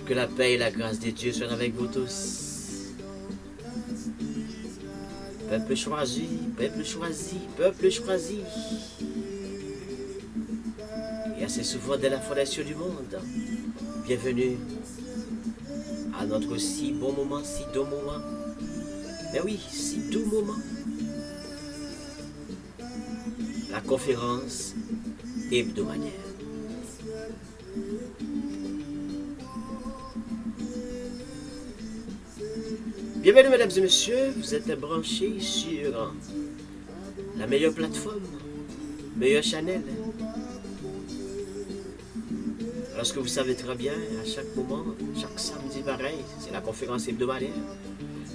Que la paix et la grâce de Dieu soient avec vous tous. Peuple choisi, peuple choisi, peuple choisi. Et assez souvent dès la fondation du monde. Bienvenue à notre si bon moment, si doux moment. Mais oui, si doux moment. La conférence hebdomadaire. Bienvenue mesdames et messieurs, vous êtes branchés sur la meilleure plateforme, meilleure channel. Lorsque vous savez très bien, à chaque moment, chaque samedi pareil, c'est la conférence hebdomadaire.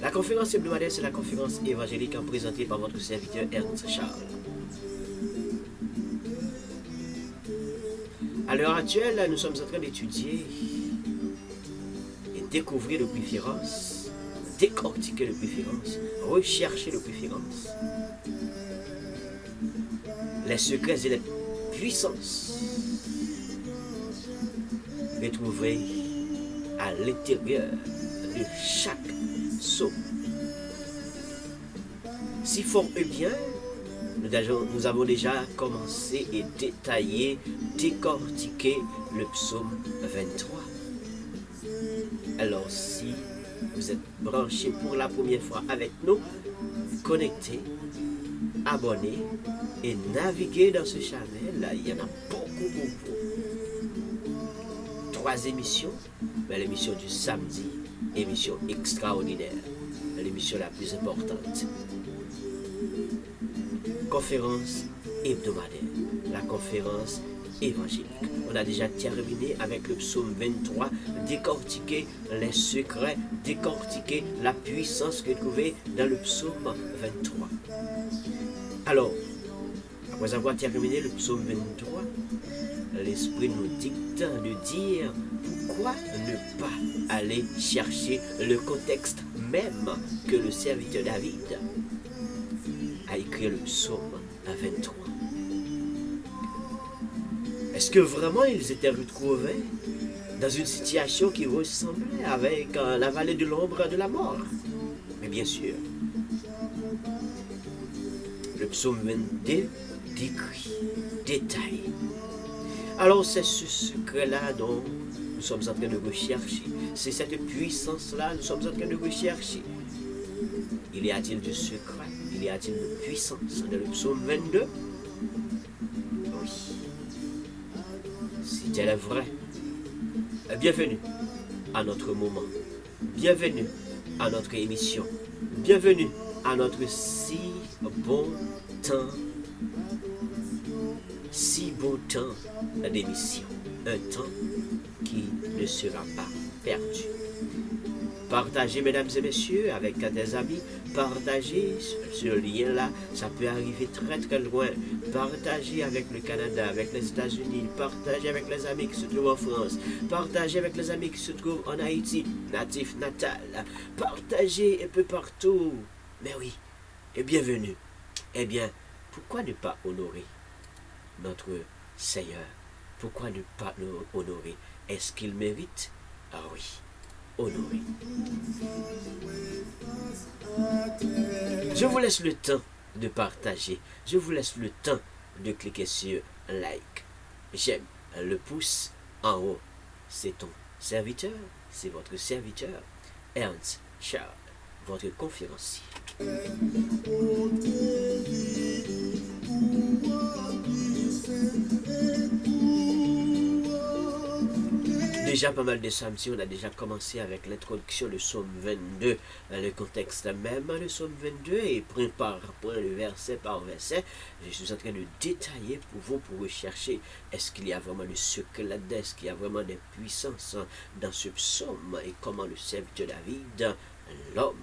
La conférence hebdomadaire, c'est la conférence évangélique présentée par votre serviteur Ernst Charles. À l'heure actuelle, nous sommes en train d'étudier et découvrir les préférences, décortiquer les préférences, rechercher les préférences, les secrets et les puissances retrouvés à l'intérieur de chaque psaume. Si fort et bien, nous avons déjà commencé et détaillé, décortiqué le psaume 23. Alors si vous êtes branchés pour la première fois avec nous, connectez, abonnez et naviguez dans ce channel. Il y en a beaucoup, beaucoup. 3 émissions, mais l'émission du samedi, émission extraordinaire, l'émission la plus importante. Conférence hebdomadaire, la conférence évangélique. On a déjà terminé avec le psaume 23, décortiquer les secrets, décortiquer la puissance retrouvée dans le psaume 23. Alors, après avoir terminé le psaume 23, l'Esprit nous dicte de dire pourquoi ne pas aller chercher le contexte même que le serviteur David a écrit le psaume 23. Est-ce que vraiment ils étaient retrouvés dans une situation qui ressemblait avec la vallée de l'ombre de la mort? Mais bien sûr, le psaume 22 décrit, détaille. Alors c'est ce secret-là dont nous sommes en train de rechercher. C'est cette puissance-là nous sommes en train de rechercher. Il y a-t-il du secret? Il y a-t-il de puissance dans le psaume 22? Oui. Si tel est vrai, bienvenue à notre moment. Bienvenue à notre émission. Bienvenue à notre si bon temps. Si bon temps d'émission. Un temps qui ne sera pas perdu. Partagez, mesdames et messieurs, avec des amis. Partagez ce lien-là. Ça peut arriver très très loin. Partagez avec le Canada, avec les États-Unis. Partagez avec les amis qui se trouvent en France. Partagez avec les amis qui se trouvent en Haïti, natif natal. Partagez un peu partout. Mais oui, et bienvenue. Eh bien, pourquoi ne pas honorer notre Seigneur? Pourquoi ne pas l'honorer? Est-ce qu'il mérite? Ah oui. Honoré. Je vous laisse le temps de partager. Je vous laisse le temps de cliquer sur like. J'aime le pouce en haut. C'est ton serviteur, c'est votre serviteur, Ernst Charles, votre conférencier. Déjà pas mal de samedis, on a déjà commencé avec l'introduction du psaume 22, le contexte même, le psaume 22, et point par point, le verset par verset, je suis en train de détailler pour vous, pour rechercher, est-ce qu'il y a vraiment le secret là-dedans, est-ce qu'il y a vraiment des puissances dans ce psaume, et comment le serviteur David, l'homme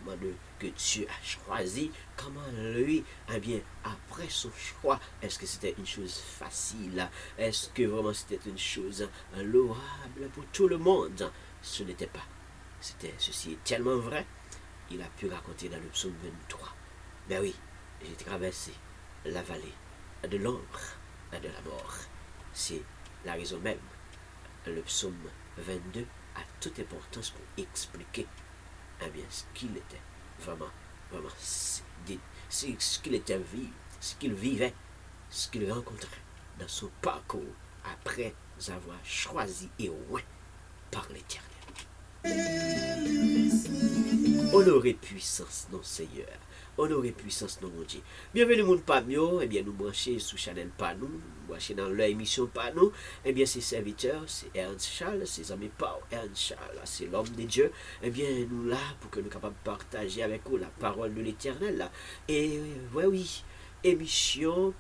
que Dieu a choisi, comment lui, eh bien, après son choix, est-ce que c'était une chose facile? Est-ce que vraiment c'était une chose louable pour tout le monde? Ce n'était pas. Ceci est tellement vrai il a pu raconter dans le psaume 23. Ben oui, j'ai traversé la vallée de l'ombre de la mort. C'est la raison même. Le psaume 22 a toute importance pour expliquer bien, ce qu'il était vraiment, vraiment, ce qu'il était ce qu'il vivait, ce qu'il rencontrait dans son parcours après avoir choisi et oint par l'Éternel. Honorez puissance, non Seigneur. Honorez puissance, non mon Dieu. Bienvenue, mon Pamio. Eh bien, nous brancher sous Chanel Panou, nous brancher dans leur émission Panou. Eh bien, ses serviteurs, c'est Ernst Charles, ses amis Paul Ernst Charles, c'est l'homme de Dieu. Eh bien, nous là pour que nous capables de partager avec vous la parole de l'Éternel. Et oui, émission.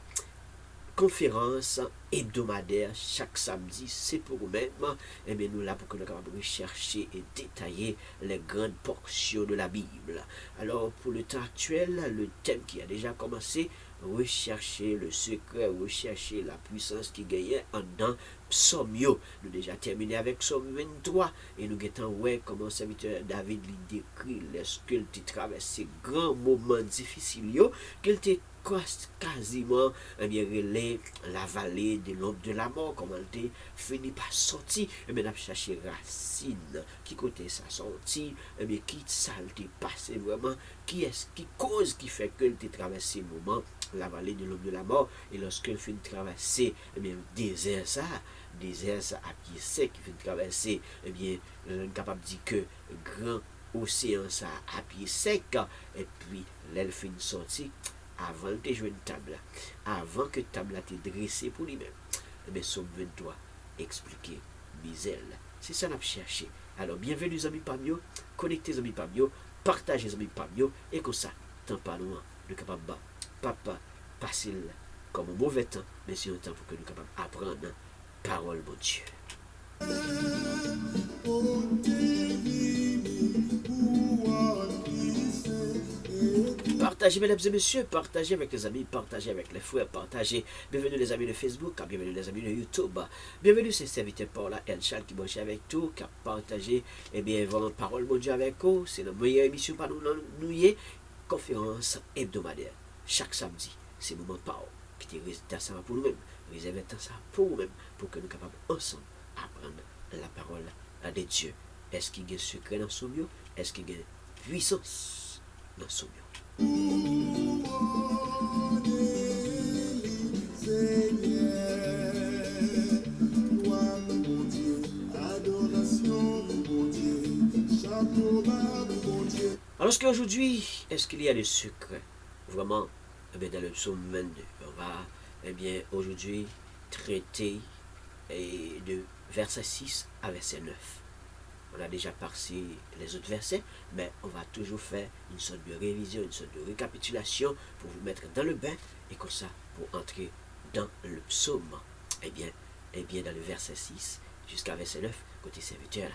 Conférence hebdomadaire chaque samedi, c'est pour nous-mêmes. Et bien nous là pour que nous capables de rechercher et détailler les grandes portions de la Bible. Alors pour le temps actuel, le thème qui a déjà commencé, rechercher le secret, rechercher la puissance qui gagnait en dans Psaume. Nous déjà terminé avec Psaume 23 et nous guettons ouais comment serviteur David lui décrit lorsqu'il traversé grands moments difficiles qu'il était quasiment relais la vallée de l'ombre de la mort, comment elle fini par sortir, et bien chercher racine, qui côté ça sorti, et bien qui ça passé vraiment, qui est-ce qui cause qui fait que tu traversé moment la vallée de l'ombre de la mort, et lorsqu'elle finit traverser, et bien désert ça à pied sec, qui finit traverser, et bien on est capable de dire que grand océan ça à pied sec, et puis l'elle finit sortir avant de jouer une table, avant que table a été dressée pour lui-même. Mais Somme 23 expliquer misère. C'est ça qu'on a cherché. Alors, bienvenue les amis parmi eux, connectez les amis parmi eux, partagez les amis parmi eux, et comme ça, tant pas loin, nous capable papa, facile comme un mauvais temps, mais c'est un temps pour que nous capables apprendre parole de Dieu. Partagez, mesdames et messieurs, partagez avec les amis, partagez avec les frères, partagez. Bienvenue les amis de Facebook, bienvenue les amis de YouTube. Bienvenue ces serviteurs Paula et Charles qui branchent avec tout, qui a partagé, et bien, vraiment, parole de Dieu avec vous. C'est la meilleure émission par nous, conférence hebdomadaire. Chaque samedi, c'est le moment par qui est réservé ça pour nous-mêmes, réservé ça pour nous-mêmes, pour que nous soyons capables ensemble apprendre la parole de Dieu. Est-ce qu'il y a un secret dans son mieux? Est-ce qu'il y a une puissance dans son mieux? Alors qu'aujourd'hui, est-ce qu'il y a des secrets vraiment dans le psaume 22? On va aujourd'hui traiter de verset 6 à verset 9. On a déjà passé les autres versets, mais on va toujours faire une sorte de révision, une sorte de récapitulation pour vous mettre dans le bain et comme ça, pour entrer dans le psaume. Eh bien dans le verset 6 jusqu'à verset 9, côté serviteur,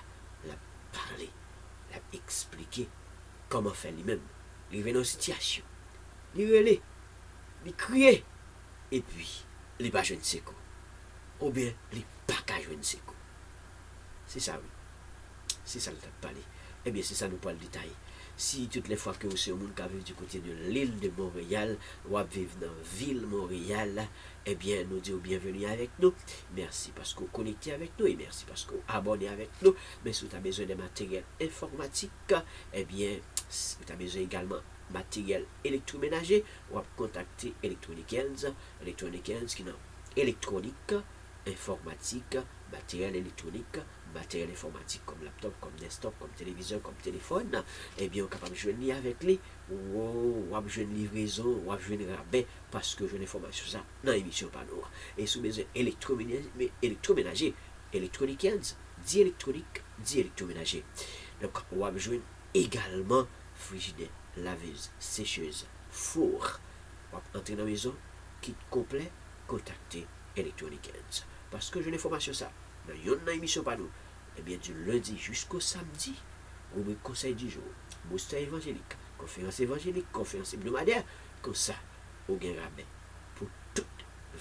l'a parlé, l'a expliqué comment faire lui-même. Il vient dans une situation, il relait, il criait, et puis, il va jouer de ses coups. Ou bien, il pas qu'à jouer de ses coups. C'est ça, oui. C'est ça le temps de parler. Eh bien, c'est ça nous parle le détail. Si toutes les fois que vous êtes au monde qui vivent du côté de l'île de Montréal, ou à vivre dans la ville de Montréal, eh bien, nous disons bienvenue avec nous. Merci parce que vous connectez avec nous et merci parce que vous abonnez avec nous. Mais si vous avez besoin de matériel informatique, eh bien, si vous avez besoin également de matériel électroménager, ou à contacter Electronic Hands qui est électronique, informatique, matériel électronique, matériel informatique comme laptop, comme desktop, comme téléviseur, comme téléphone, eh bien, on est capable de jouer avec lui, ou on jouer une livraison, ou on jouer un rabais, parce que je l'information ça dans l'émission par nous. Et sous besoin électroménager, Electronic Hands, dit électronique, dit électroménager. Donc, on va jouer également frigidaire, laveuse, sécheuse, four. On va entrer dans la maison, kit complet, contacter Electronic Hands. Parce que je l'information ça dans une émission par nous. Eh bien, du lundi jusqu'au samedi, rubrique conseil du jour, booster évangélique, conférence hebdomadaire, comme ça, au gain rabais pour toute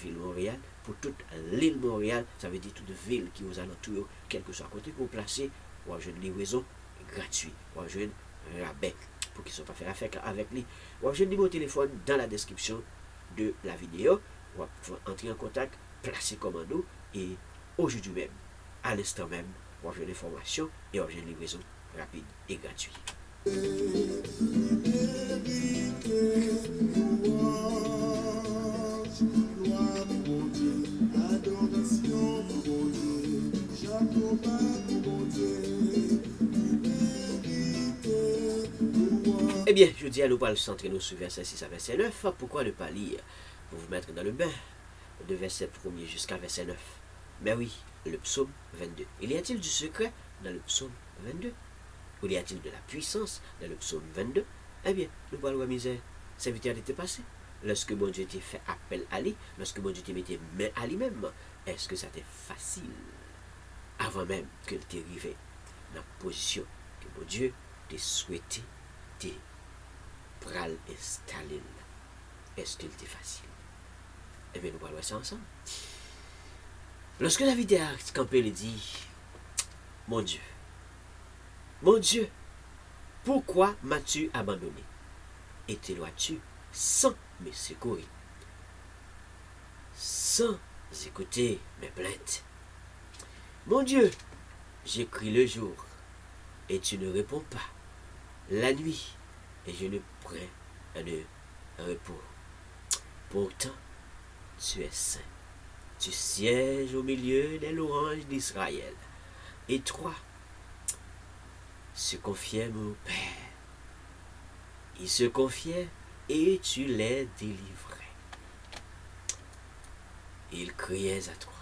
ville Montréal, pour toute l'île Montréal, ça veut dire toute ville qui vous alentoure, quel que soit côté pour placer, ou avoir une livraison gratuite, ou avoir un rabais. pour qu'ils ne soient pas faire affaire avec lui. Ou je numéro de téléphone dans la description de la vidéo. Ou entrer en contact, placer commando et aujourd'hui même, à l'instant même, ou j'ai l'information et j'ai une livraison rapide et gratuite. Eh bien, je dis à nous pas le centrer nous sur verset 6 à verset 9. Pourquoi ne pas lire pour vous mettre dans le bain de verset 1er jusqu'à verset 9? Mais oui, le psaume 22. Il y a-t-il du secret dans le psaume 22? Ou y a-t-il de la puissance dans le psaume 22? Eh bien, nous parlons de misère. Serviteur était passé. Lorsque mon Dieu t'a fait appel à lui, lorsque mon Dieu t'a mis main à lui-même, est-ce que ça t'est facile avant même que t'es arrivé dans la position que mon Dieu t'a souhaité, t'a pral installé? Est-ce qu'il était facile? Eh bien, nous parlons de ça ensemble. Lorsque David a campé, il dit, mon Dieu, pourquoi m'as-tu abandonné? Et t'éloignes-tu sans me secourir, sans écouter mes plaintes? Mon Dieu, j'écris le jour, et tu ne réponds pas. La nuit, et je ne prends un repos. Pourtant, tu es saint. Tu sièges au milieu des louanges d'Israël. Et toi, se confiait mon Père. Ils se confiaient et tu les délivrais. Ils criaient à toi.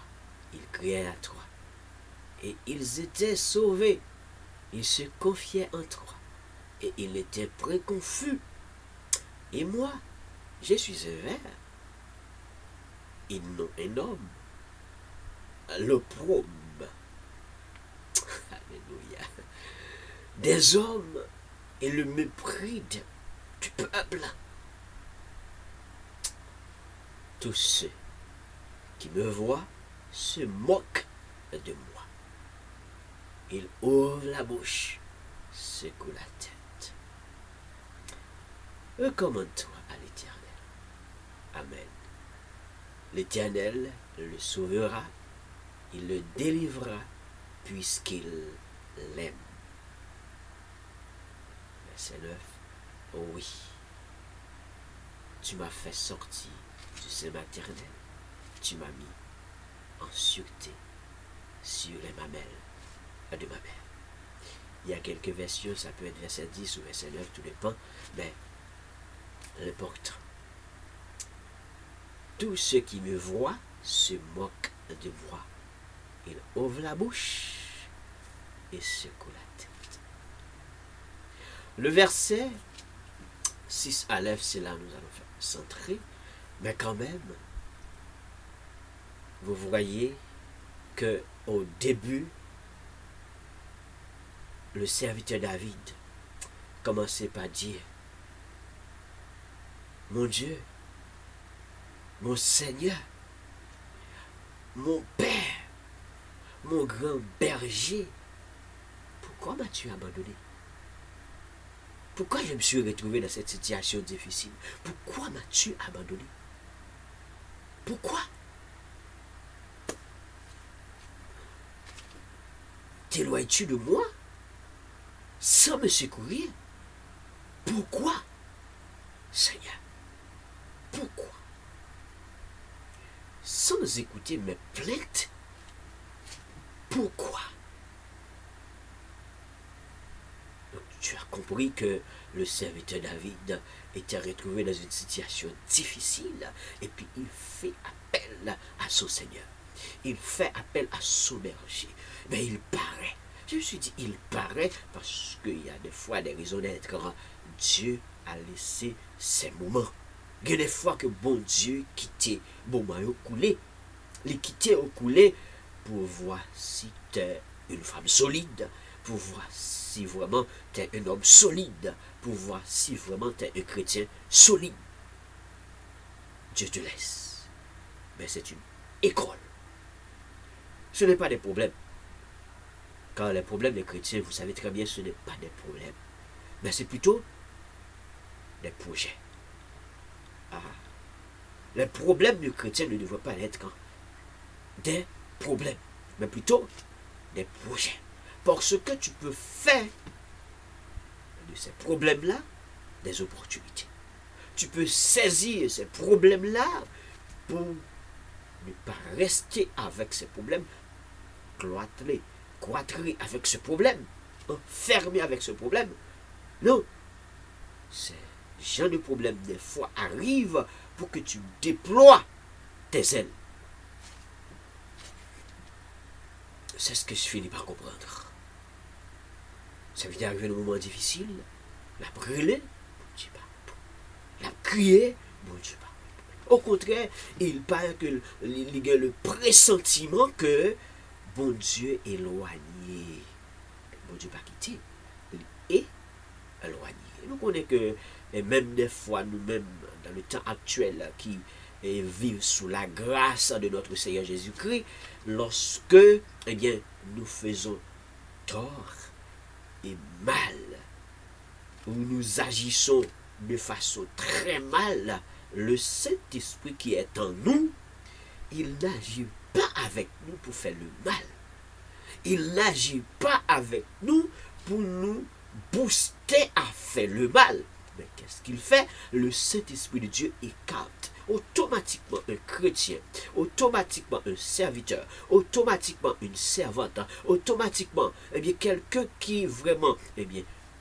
Ils criaient à toi. Et ils étaient sauvés. Ils se confiaient en toi. Et ils étaient très confus. Et moi, je suis un ver. Ils n'ont un homme. L'opprobre. Alléluia. Des hommes et le mépris du peuple. Tous ceux qui me voient se moquent de moi. Ils ouvrent la bouche, secouent la tête. Recommande-toi à l'Éternel. Amen. L'Éternel le sauvera, il le délivrera, puisqu'il l'aime. Verset 9. Oh oui, tu m'as fait sortir du sein maternel, tu m'as mis en sûreté sur les mamelles de ma mère. Il y a quelques versions, ça peut être verset 10 ou verset 9, tout dépend, mais l'important. Tous ceux qui me voient se moquent de moi. Ils ouvrent la bouche et secouent la tête. Le verset 6 à 9, c'est là où nous allons faire centrer, mais quand même, vous voyez que au début, le serviteur David commençait par dire, mon Dieu, mon Seigneur, mon Père, mon grand berger, pourquoi m'as-tu abandonné? Pourquoi je me suis retrouvé dans cette situation difficile? Pourquoi m'as-tu abandonné? Pourquoi? T'éloignes-tu de moi sans me secourir? Pourquoi, Seigneur? Pourquoi? Sans écouter mes plaintes? Pourquoi? Donc, tu as compris que le serviteur David était retrouvé dans une situation difficile et puis il fait appel à son Seigneur. Il fait appel à son berger. Mais il paraît. Je me suis dit, il paraît parce qu'il y a des fois des raisons d'être. Dieu a laissé ces moments. Il y a des fois que bon Dieu quittait bon maillot coulé. Il quittait au coulé pour voir si tu es une femme solide, pour voir si vraiment tu es un homme solide, pour voir si vraiment tu es un chrétien solide. Dieu te laisse. Mais c'est une école. Ce n'est pas des problèmes. Car les problèmes des chrétiens, vous savez très bien, ce n'est pas des problèmes. Mais c'est plutôt projets. Ah. Les problèmes du chrétien ne devraient pas être quand des problèmes, mais plutôt des projets. Parce que tu peux faire de ces problèmes-là des opportunités. Tu peux saisir ces problèmes-là pour ne pas rester avec ces problèmes, cloîtré avec ce problème, enfermé avec ce problème. Non, ces genre de problèmes des fois arrivent pour que tu déploies tes ailes. C'est ce que je finis par comprendre. Ça veut dire arriver un moment difficile, la brûler, bon Dieu pas. La crier, bon Dieu pas. Au contraire, il paraît que il y a le pressentiment que bon Dieu est éloigné. Bon Dieu pas quitté. Il est éloigné. Nous connaissons que et même des fois, nous-mêmes, dans le temps actuel, qui vivent sous la grâce de notre Seigneur Jésus-Christ, lorsque eh bien, nous faisons tort et mal, ou nous agissons de façon très mal, le Saint-Esprit qui est en nous, il n'agit pas avec nous pour faire le mal. Il n'agit pas avec nous pour nous booster à faire le mal. Mais qu'est-ce qu'il fait? Le Saint-Esprit de Dieu écarte automatiquement un chrétien, automatiquement un serviteur, automatiquement une servante, automatiquement quelqu'un qui est vraiment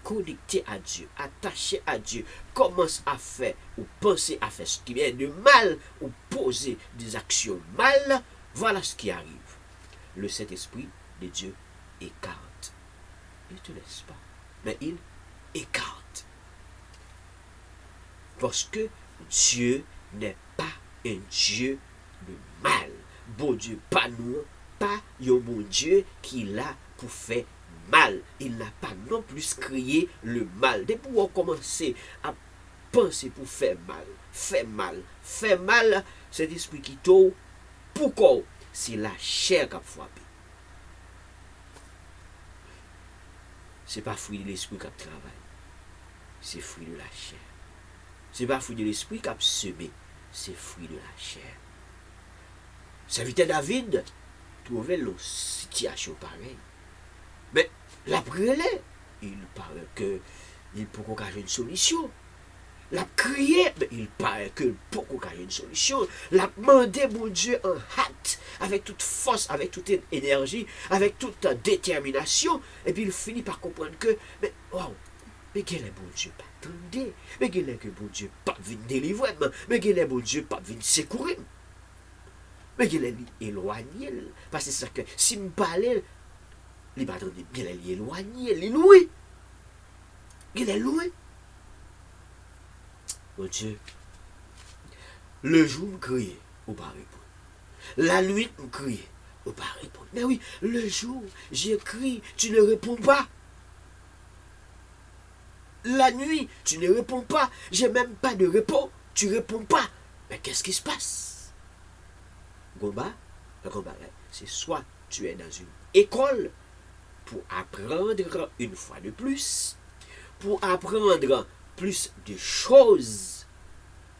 connecté à Dieu, attaché à Dieu, commence à faire ou penser à faire ce qui est de mal ou poser des actions mal. Voilà ce qui arrive. Le Saint-Esprit de Dieu écarte. Il ne te laisse pas, mais il écarte. Parce que Dieu n'est pas un Dieu de mal. Bon Dieu, pas nous, pas un bon Dieu qui l'a pour faire mal. Il n'a pas non plus créé le mal. Dès pour commencer à penser pour faire mal, cet esprit qui t'a, pourquoi? C'est la chair qui a frappé. Ce n'est pas fruit de l'esprit qui travaille. C'est fruit de la chair. Ce n'est pas fruit de l'esprit qui a semé. C'est fruit de la chair. Serviteur David trouvait la situation pareille. Mais l'après, il paraît qu'il peut engager une solution. La crié, mais il paraît qu'il peut engager une solution. La demandé, mon Dieu, en hâte, avec toute force, avec toute énergie, avec toute détermination. Et puis il finit par comprendre que, mais wow, mais quel est bon Dieu pas attendez, mais quel est que bon Dieu pas venir délivrer, mais quel est bon Dieu pas venir secourir. Mais quel est éloigné, parce que c'est ça que si me parlait, il va attendre, il est éloigné, il est loin. Il est loin. Mon Dieu, le jour me criait, on va répondre. La nuit me criait, on va répondre. Mais oui, le jour, j'écris, tu ne réponds pas. La nuit, tu ne réponds pas. J'ai même pas de réponse. Tu ne réponds pas. Mais qu'est-ce qui se passe? Gomba, c'est soit tu es dans une école pour apprendre une fois de plus, pour apprendre plus de choses,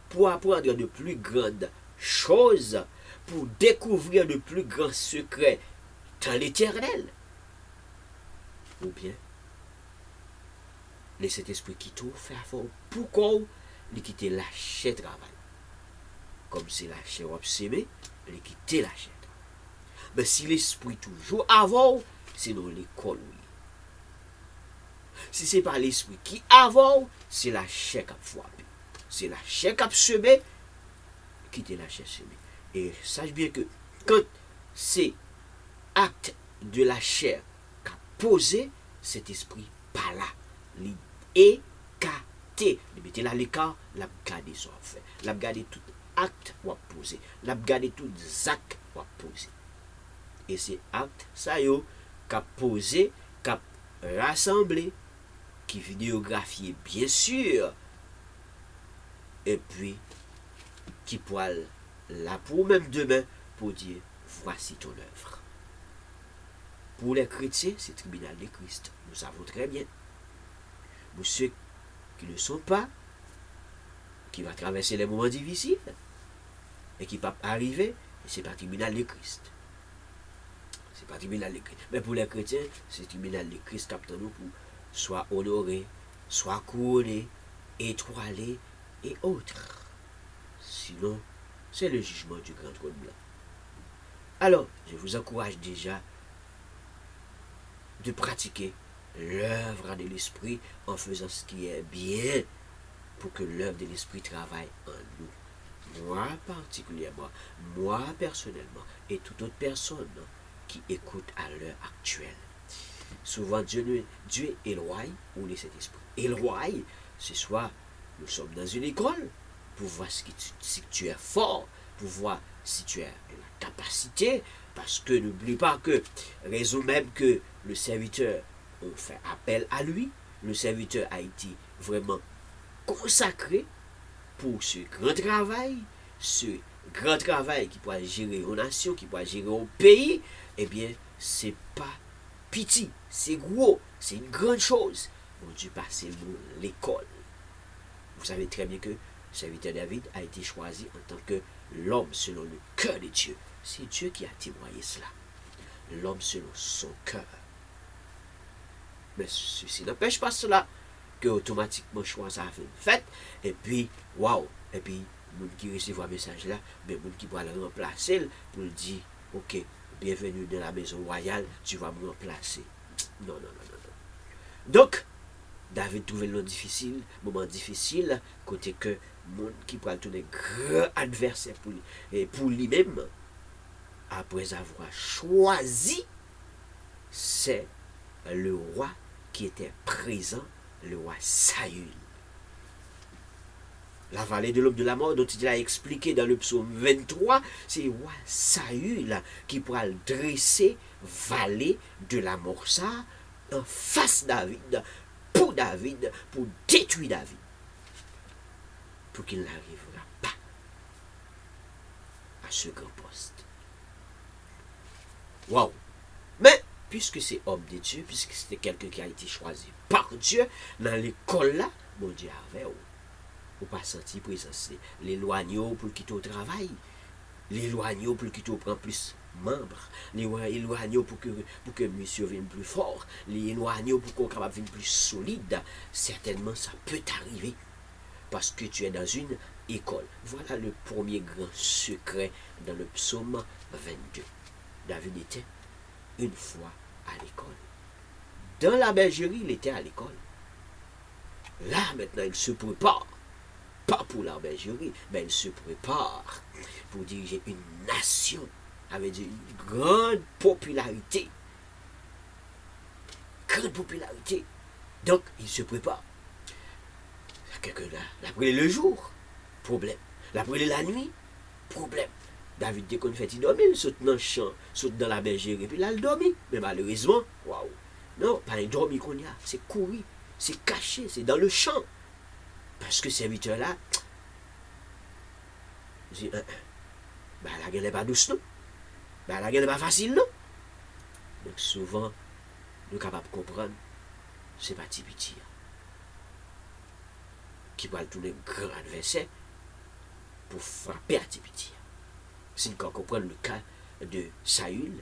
pour apprendre de plus grandes choses, pour découvrir de plus grands secrets dans l'éternel. Ou bien, laissez cet esprit qui tout fait fort. Pourquoi il quitte lâcher travail? Comme si lâcher ou s'aimer, il quitte lâcher. Mais si l'esprit toujours avant, c'est dans l'école. Si ce n'est pas l'esprit qui avant, c'est la chair qui a frappé. C'est la chair qui a semé, quitter la chair semée. Et sache bien que quand c'est acte de la chair qui a posé, cet esprit pas là. Il est écarté. Il mettez là l'écart, il a gardé son fait. Il a gardé tout acte ou a posé. Il a gardé tout acte ou a posé. Et c'est acte, ça y est, qui a posé, qui a rassemblé, qui vidéographié bien sûr, et puis qui poil là pour même demain pour dire voici ton œuvre. Pour les chrétiens, c'est le tribunal de Christ. Nous savons très bien. Pour ceux qui ne le sont pas, qui va traverser les moments difficiles et qui va arriver, et c'est pas tribunal de Christ. C'est pas tribunal de Christ. Mais pour les chrétiens, c'est tribunal de Christ qui attend nous pour soit honoré, soit couronné, étoilé et autres. Sinon, c'est le jugement du grand trône blanc. Alors, je vous encourage déjà de pratiquer l'œuvre de l'esprit en faisant ce qui est bien pour que l'œuvre de l'esprit travaille en nous. Moi particulièrement, moi personnellement et toute autre personne qui écoute à l'heure actuelle. Souvent Dieu éloigne ou le Saint-Esprit. Éloigne, c'est soit nous sommes dans une école pour voir si tu es fort, pour voir si tu as la capacité, parce que n'oublie pas que, raison même que le serviteur, on fait appel à lui, le serviteur a été vraiment consacré pour ce grand travail qui pourra gérer une nation, qui pourra gérer un pays, eh bien, c'est pas petit, c'est gros, c'est une grande chose. Mon Dieu, passer l'école. Vous savez très bien que le serviteur David a été choisi en tant que l'homme selon le cœur de Dieu. C'est Dieu qui a témoigné cela. L'homme selon son cœur. Mais ceci n'empêche pas cela que automatiquement choix ça a fait. Et puis, waouh, et puis, le monde qui recevra un message là, mais le monde qui va le remplacer pour le dire, ok, bienvenue dans la maison royale, tu vas me remplacer. Non. Donc, David trouvait le moment difficile, côté que le monde qui pourrait tourner grand adversaire pour lui-même, après avoir choisi, c'est le roi qui était présent, le roi Saül. La vallée de l'aube de la mort, dont il a expliqué dans le psaume 23, c'est le roi Saül qui pourra dresser vallée de la mort ça en face David, pour détruire David, pour qu'il n'arrivera pas à ce grand poste. Waouh! Mais, puisque c'est homme de Dieu, puisque c'était quelqu'un qui a été choisi par Dieu, dans l'école là, mon Dieu avait ou pas senti présence. L'éloigner pour quitter au travail, l'éloigner pour quitter prend plus membres, l'éloigner pour que monsieur vienne plus fort, l'éloigner pour qu'on capable vienne plus solide. Certainement, ça peut arriver parce que tu es dans une école. Voilà le premier grand secret dans le psaume 22. David était une fois à l'école. Dans la bergerie, il était à l'école. Là, maintenant, il se prépare. Pas pour la bergerie, mais il se prépare pour diriger une nation avec une grande popularité. Grande popularité. Donc, il se prépare. Quelqu'un là, l'après le jour, problème. L'après la nuit, problème. David, dès qu'on fait, il dormit, il saute dans le champ, saute dans la bergerie, puis là, il dormit. Mais malheureusement, waouh, non, pas un dormi qu'on y a, c'est courir, c'est caché, c'est dans le champ. Parce que ce serviteur-là, dit, la guerre n'est pas douce, non? La guerre n'est pas facile, non? Donc souvent, nous sommes capables de comprendre, c'est pas petit qui va tourner grand adversaire pour frapper à Tipiti. Si nous comprenons le cas de Saül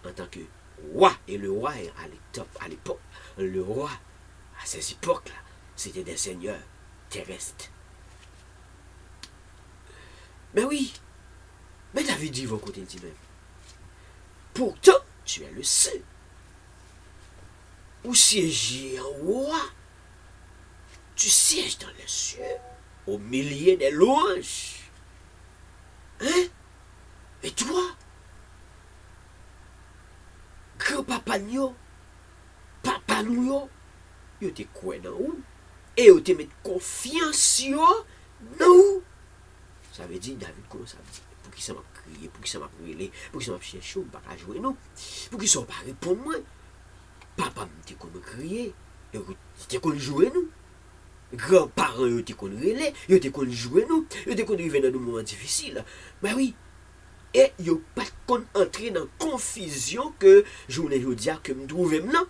en tant que roi, et le roi à l'époque, le roi à ces époques-là, c'était des seigneurs terrestres. Mais oui, mais David dit vos côtés dit même. Pourtant, tu es le seul. Où siéger un roi, tu sièges dans les cieux, au milieu des louanges. Hein? Et toi, grand-papa nous, papa nous, yo te quoi dans où? Et yo te met confiance dans où? Ça veut dire, David, comment ça veut dire? Pour qui ça m'a crié, pour qui ça m'a brûlé, pour qui ça m'a cherché, on ne va pas jouer, non? Pour qui ça m'a pas répondre, moi? Papa m'a dit qu'on me crier, c'était qu'on jouait, nous. Grands-parents, ils étaient qu'on relais, ils étaient qu'on jouait, nous. Ils étaient qu'on vivait dans des moments difficiles. Mais oui. Et ils n'ont pas qu'on entrer dans la confusion que je vous dis que me trouve maintenant.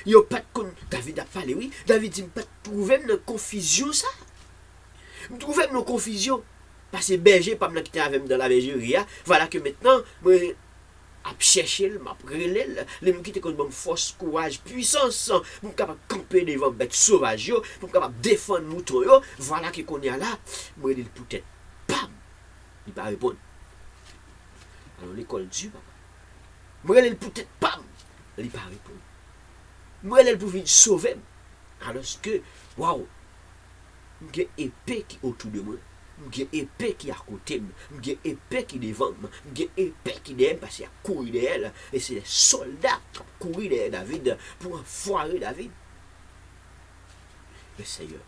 Ils n'ont pas qu'on. David a parlé, oui. David dit pas trouver dans la confusion, ça. Je trouvais nos confusion. Parce que berger, pas me quitter avec dans la bergerie. Voilà que maintenant, moi, à chercher, m'a prélé, les gens qui te connaissent force, courage, puissance, pour capable camper devant bête sauvage, pour capable défendre mouton, voilà que qu'on est là, moi il peut-être bam, il va répondre. Alors l'école dure, papa. Moi il peut-être bam, il va répondre. Moi elle pouvait sauver. Alors que waouh, j'ai épée qui autour de moi. J'ai épée qui à côté, j'ai épée qui devant, j'ai épée qui derrière parce qu'il y a couru derrière et c'est les soldats qui ont couru derrière David pour enfoirer David. Mais Seigneur,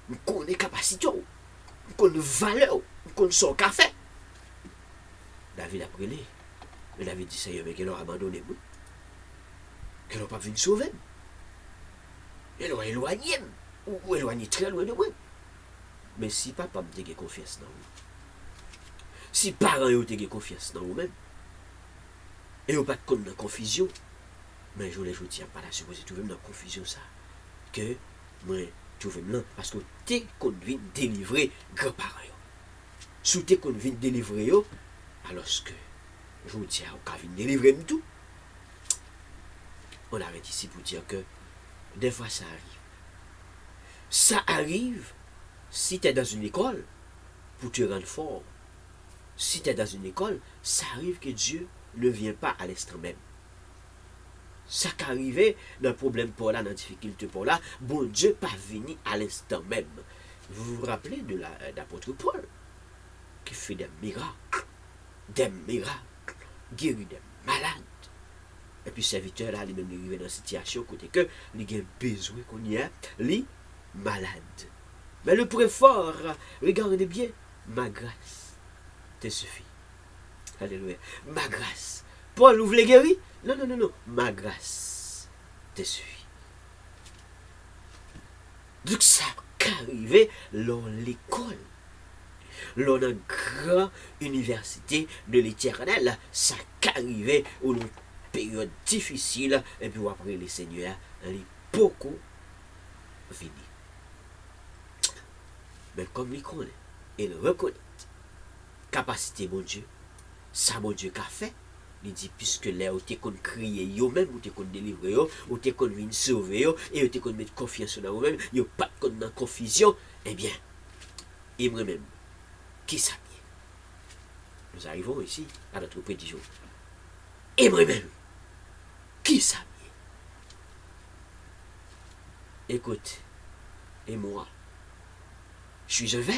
nous connaissons capacité, nous connaissons valeur, nous connaissons son café. David a brûlé. Mais David dit Seigneur, mais qu'elle a abandonné moi. Qu'elle n'a pas vu sauver. Elle a éloigné, ou éloigné très loin de moi. Mais si papa me te confiance dans vous, si parents ont te confiance dans vous-même, et vous pas de compte dans la confusion, mais je ne tiens pas la supposer trouver dans la confusion ça, que moi, trouve là, parce que tu es conduit délivrer grands-parents. Si tu es conduit délivrer, alors que je vous tiens, au cas de délivrer tout, on arrête ici pour dire que des fois ça arrive. Ça arrive. Si tu es dans une école, pour te rendre fort, si tu es dans une école, ça arrive que Dieu ne vient pas à l'instant même. Ça qu'arrive dans le problème pour là, dans la difficulté pour là, bon Dieu pas venu à l'instant même. Vous vous rappelez de l'apôtre Paul, qui fait des miracles, guérit des malades. Et puis serviteur là, lui-même arrivé dans une situation côté que il a besoin qu'on y ait, les malades. Mais le plus fort, regardez bien, ma grâce te suffit. Alléluia. Ma grâce. Paul, vous voulez guérir? Non, non, non, non. Ma grâce te suffit. Donc ça qu'arrivé dans l'école, dans la grande université de l'Éternel, ça qu'arrivé dans une période difficile, et puis après les seigneurs, les beaucoup fini. Mais comme il connaît, il reconnaît capacité bon Dieu, ça bon Dieu qu'a fait, il dit puisque là où tu qu'on crier yo même où tu qu'on délivrer yo, où tu qu'on venir sauver yo et où tu qu'on mettre confiance dans vous même, yo pas de dans confusion, eh bien, et moi-même, qui ça bien? Nous arrivons ici à notre petit jour. Et moi-même, qui ça bien? Écoute, et moi, je suis un ver.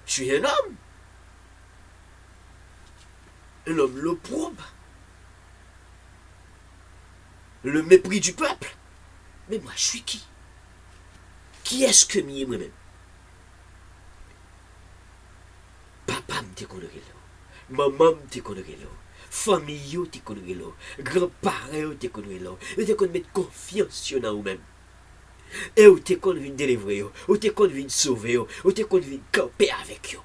Je suis un homme. Un homme l'opprobre. Le mépris du peuple. Mais moi, je suis qui? Qui est-ce que m'y est moi-même? Papa me te connaît là. Maman me te connaît là. Famille te connaît là. Grands-parents te connaît là. Et te connaît mettre confiance dans vous-même. Et où tu es qu'on vient délivrer, où tu es qu'on vient sauver, où tu es qu'on vient camper avec eux.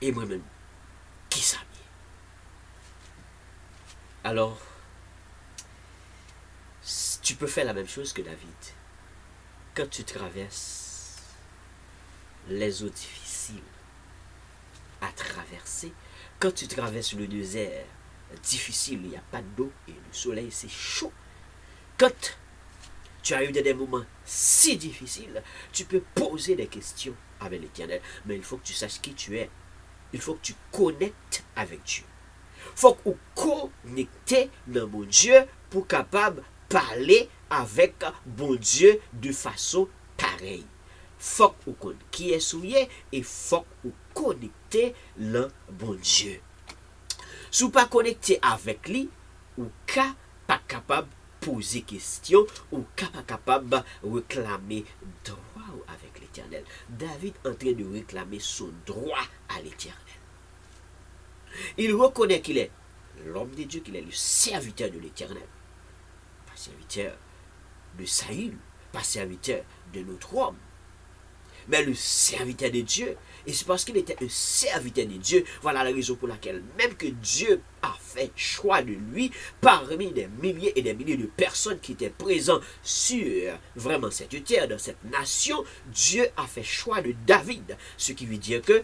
Et moi-même, qui ça? Alors, tu peux faire la même chose que David. Quand tu traverses les eaux difficiles à traverser, quand tu traverses le désert difficile, il n'y a pas d'eau et le soleil c'est chaud. Quand tu arrives dans des moments si difficiles, tu peux poser des questions avec l'Éternel. Mais il faut que tu saches qui tu es. Il faut que tu connectes avec Dieu. Il faut que tu connectes dans mon Dieu pour capable parler avec bon Dieu de façon pareille. Il faut que tu connaisses qui est souillé et il faut que tu connectes dans bon Dieu. Si tu n'es pas connecté avec lui, ou pas capable poser question ou pas capable de réclamer droit avec l'Éternel. David est en train de réclamer son droit à l'Éternel. Il reconnaît qu'il est l'homme de Dieu, qu'il est le serviteur de l'Éternel. Pas serviteur de Saül, pas serviteur de notre homme. mais le serviteur de Dieu. Et c'est parce qu'il était un serviteur de Dieu, voilà la raison pour laquelle même que Dieu a fait choix de lui parmi des milliers et des milliers de personnes qui étaient présentes sur vraiment cette terre, dans cette nation, Dieu a fait choix de David. Ce qui veut dire que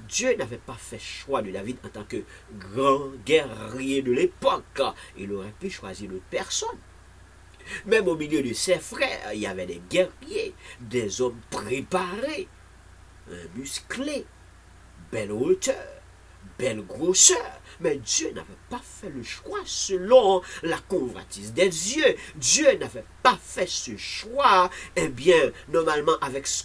Dieu n'avait pas fait choix de David en tant que grand guerrier de l'époque. Il aurait pu choisir d'autres personnes. Même au milieu de ses frères, il y avait des guerriers, des hommes préparés, musclés, belle hauteur, belle grosseur. Mais Dieu n'avait pas fait le choix selon la convoitise des yeux. Dieu n'avait pas fait ce choix, eh bien, normalement avec ce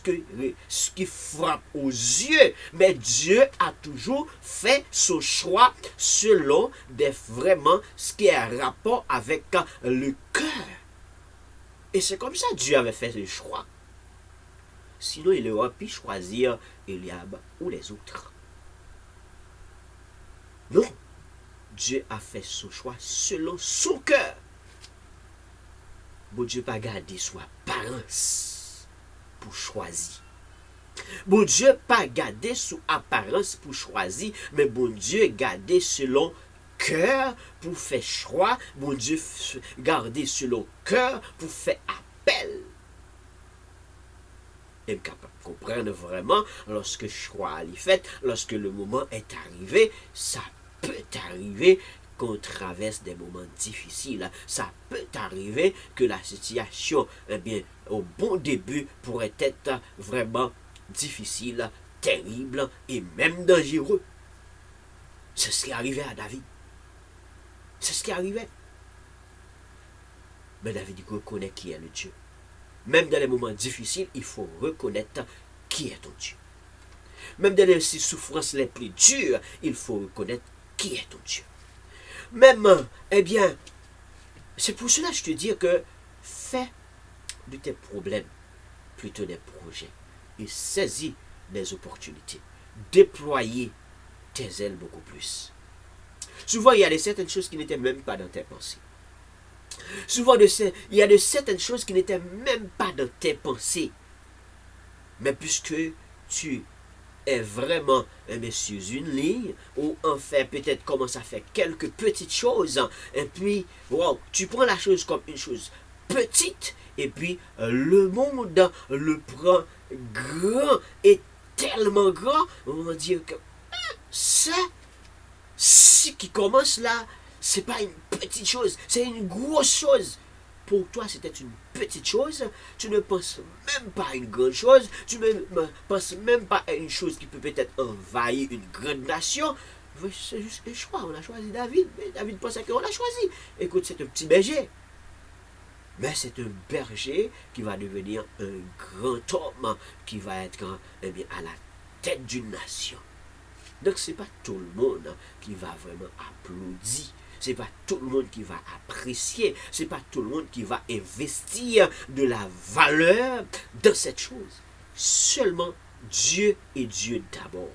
qui frappe aux yeux. Mais Dieu a toujours fait ce choix selon vraiment ce qui a rapport avec le cœur. Et c'est comme ça que Dieu avait fait le choix. Sinon, il aurait pu choisir Eliab ou les autres. Non. Dieu a fait son choix selon son cœur. Bon Dieu pas gardé son apparence pour choisir. Bon Dieu pas gardé son apparence pour choisir, mais bon Dieu gardé selon cœur pour faire choix. Bon Dieu gardé selon cœur pour faire appel. Et capable de comprendre vraiment lorsque le choix est fait, lorsque le moment est arrivé, ça peut arriver qu'on traverse des moments difficiles. Ça peut arriver que la situation, eh bien, au bon début, pourrait être vraiment difficile, terrible et même dangereux. C'est ce qui est arrivé à David. C'est ce qui est arrivé. Mais David reconnaît qui est le Dieu. Même dans les moments difficiles, il faut reconnaître qui est ton Dieu. Même dans les souffrances les plus dures, il faut reconnaître qui est ton Dieu. Même, eh bien, c'est pour cela que je te dis que fais de tes problèmes plutôt des projets et saisis des opportunités. Déployer tes ailes beaucoup plus. Souvent, il y a certaines choses qui n'étaient même pas dans tes pensées. Souvent, il y a certaines choses qui n'étaient même pas dans tes pensées. Mais puisque tu es vraiment sur une ligne, ou en fait peut-être commence à faire quelques petites choses, et puis, wow, tu prends la chose comme une chose petite, et puis le monde le prend grand, et tellement grand, on va dire que ça, ce qui commence là, c'est pas une petite chose, c'est une grosse chose. Pour toi, c'était une petite chose. Tu ne penses même pas à une grande chose. Tu ne penses même pas à une chose qui peut peut-être envahir une grande nation. C'est juste un choix. On a choisi David. Mais David pensait qu'on l'a choisi. Écoute, c'est un petit berger. Mais c'est un berger qui va devenir un grand homme, qui va être eh bien, à la tête d'une nation. Donc, ce n'est pas tout le monde qui va vraiment applaudir. Ce n'est pas tout le monde qui va apprécier. Ce n'est pas tout le monde qui va investir de la valeur dans cette chose. Seulement Dieu et Dieu d'abord.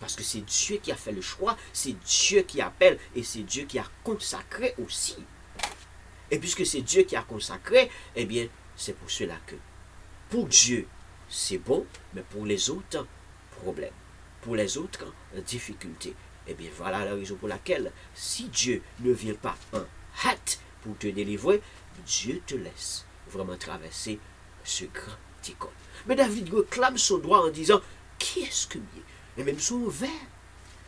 Parce que c'est Dieu qui a fait le choix, c'est Dieu qui appelle et c'est Dieu qui a consacré aussi. Et puisque c'est Dieu qui a consacré, eh bien, c'est pour cela que pour Dieu, c'est bon, mais pour les autres, problème. Pour les autres, difficulté. Eh bien, voilà la raison pour laquelle, si Dieu ne vient pas en hâte pour te délivrer, Dieu te laisse vraiment traverser ce grand école. Mais David réclame son droit en disant, qui est-ce que mieux? Et même son verre.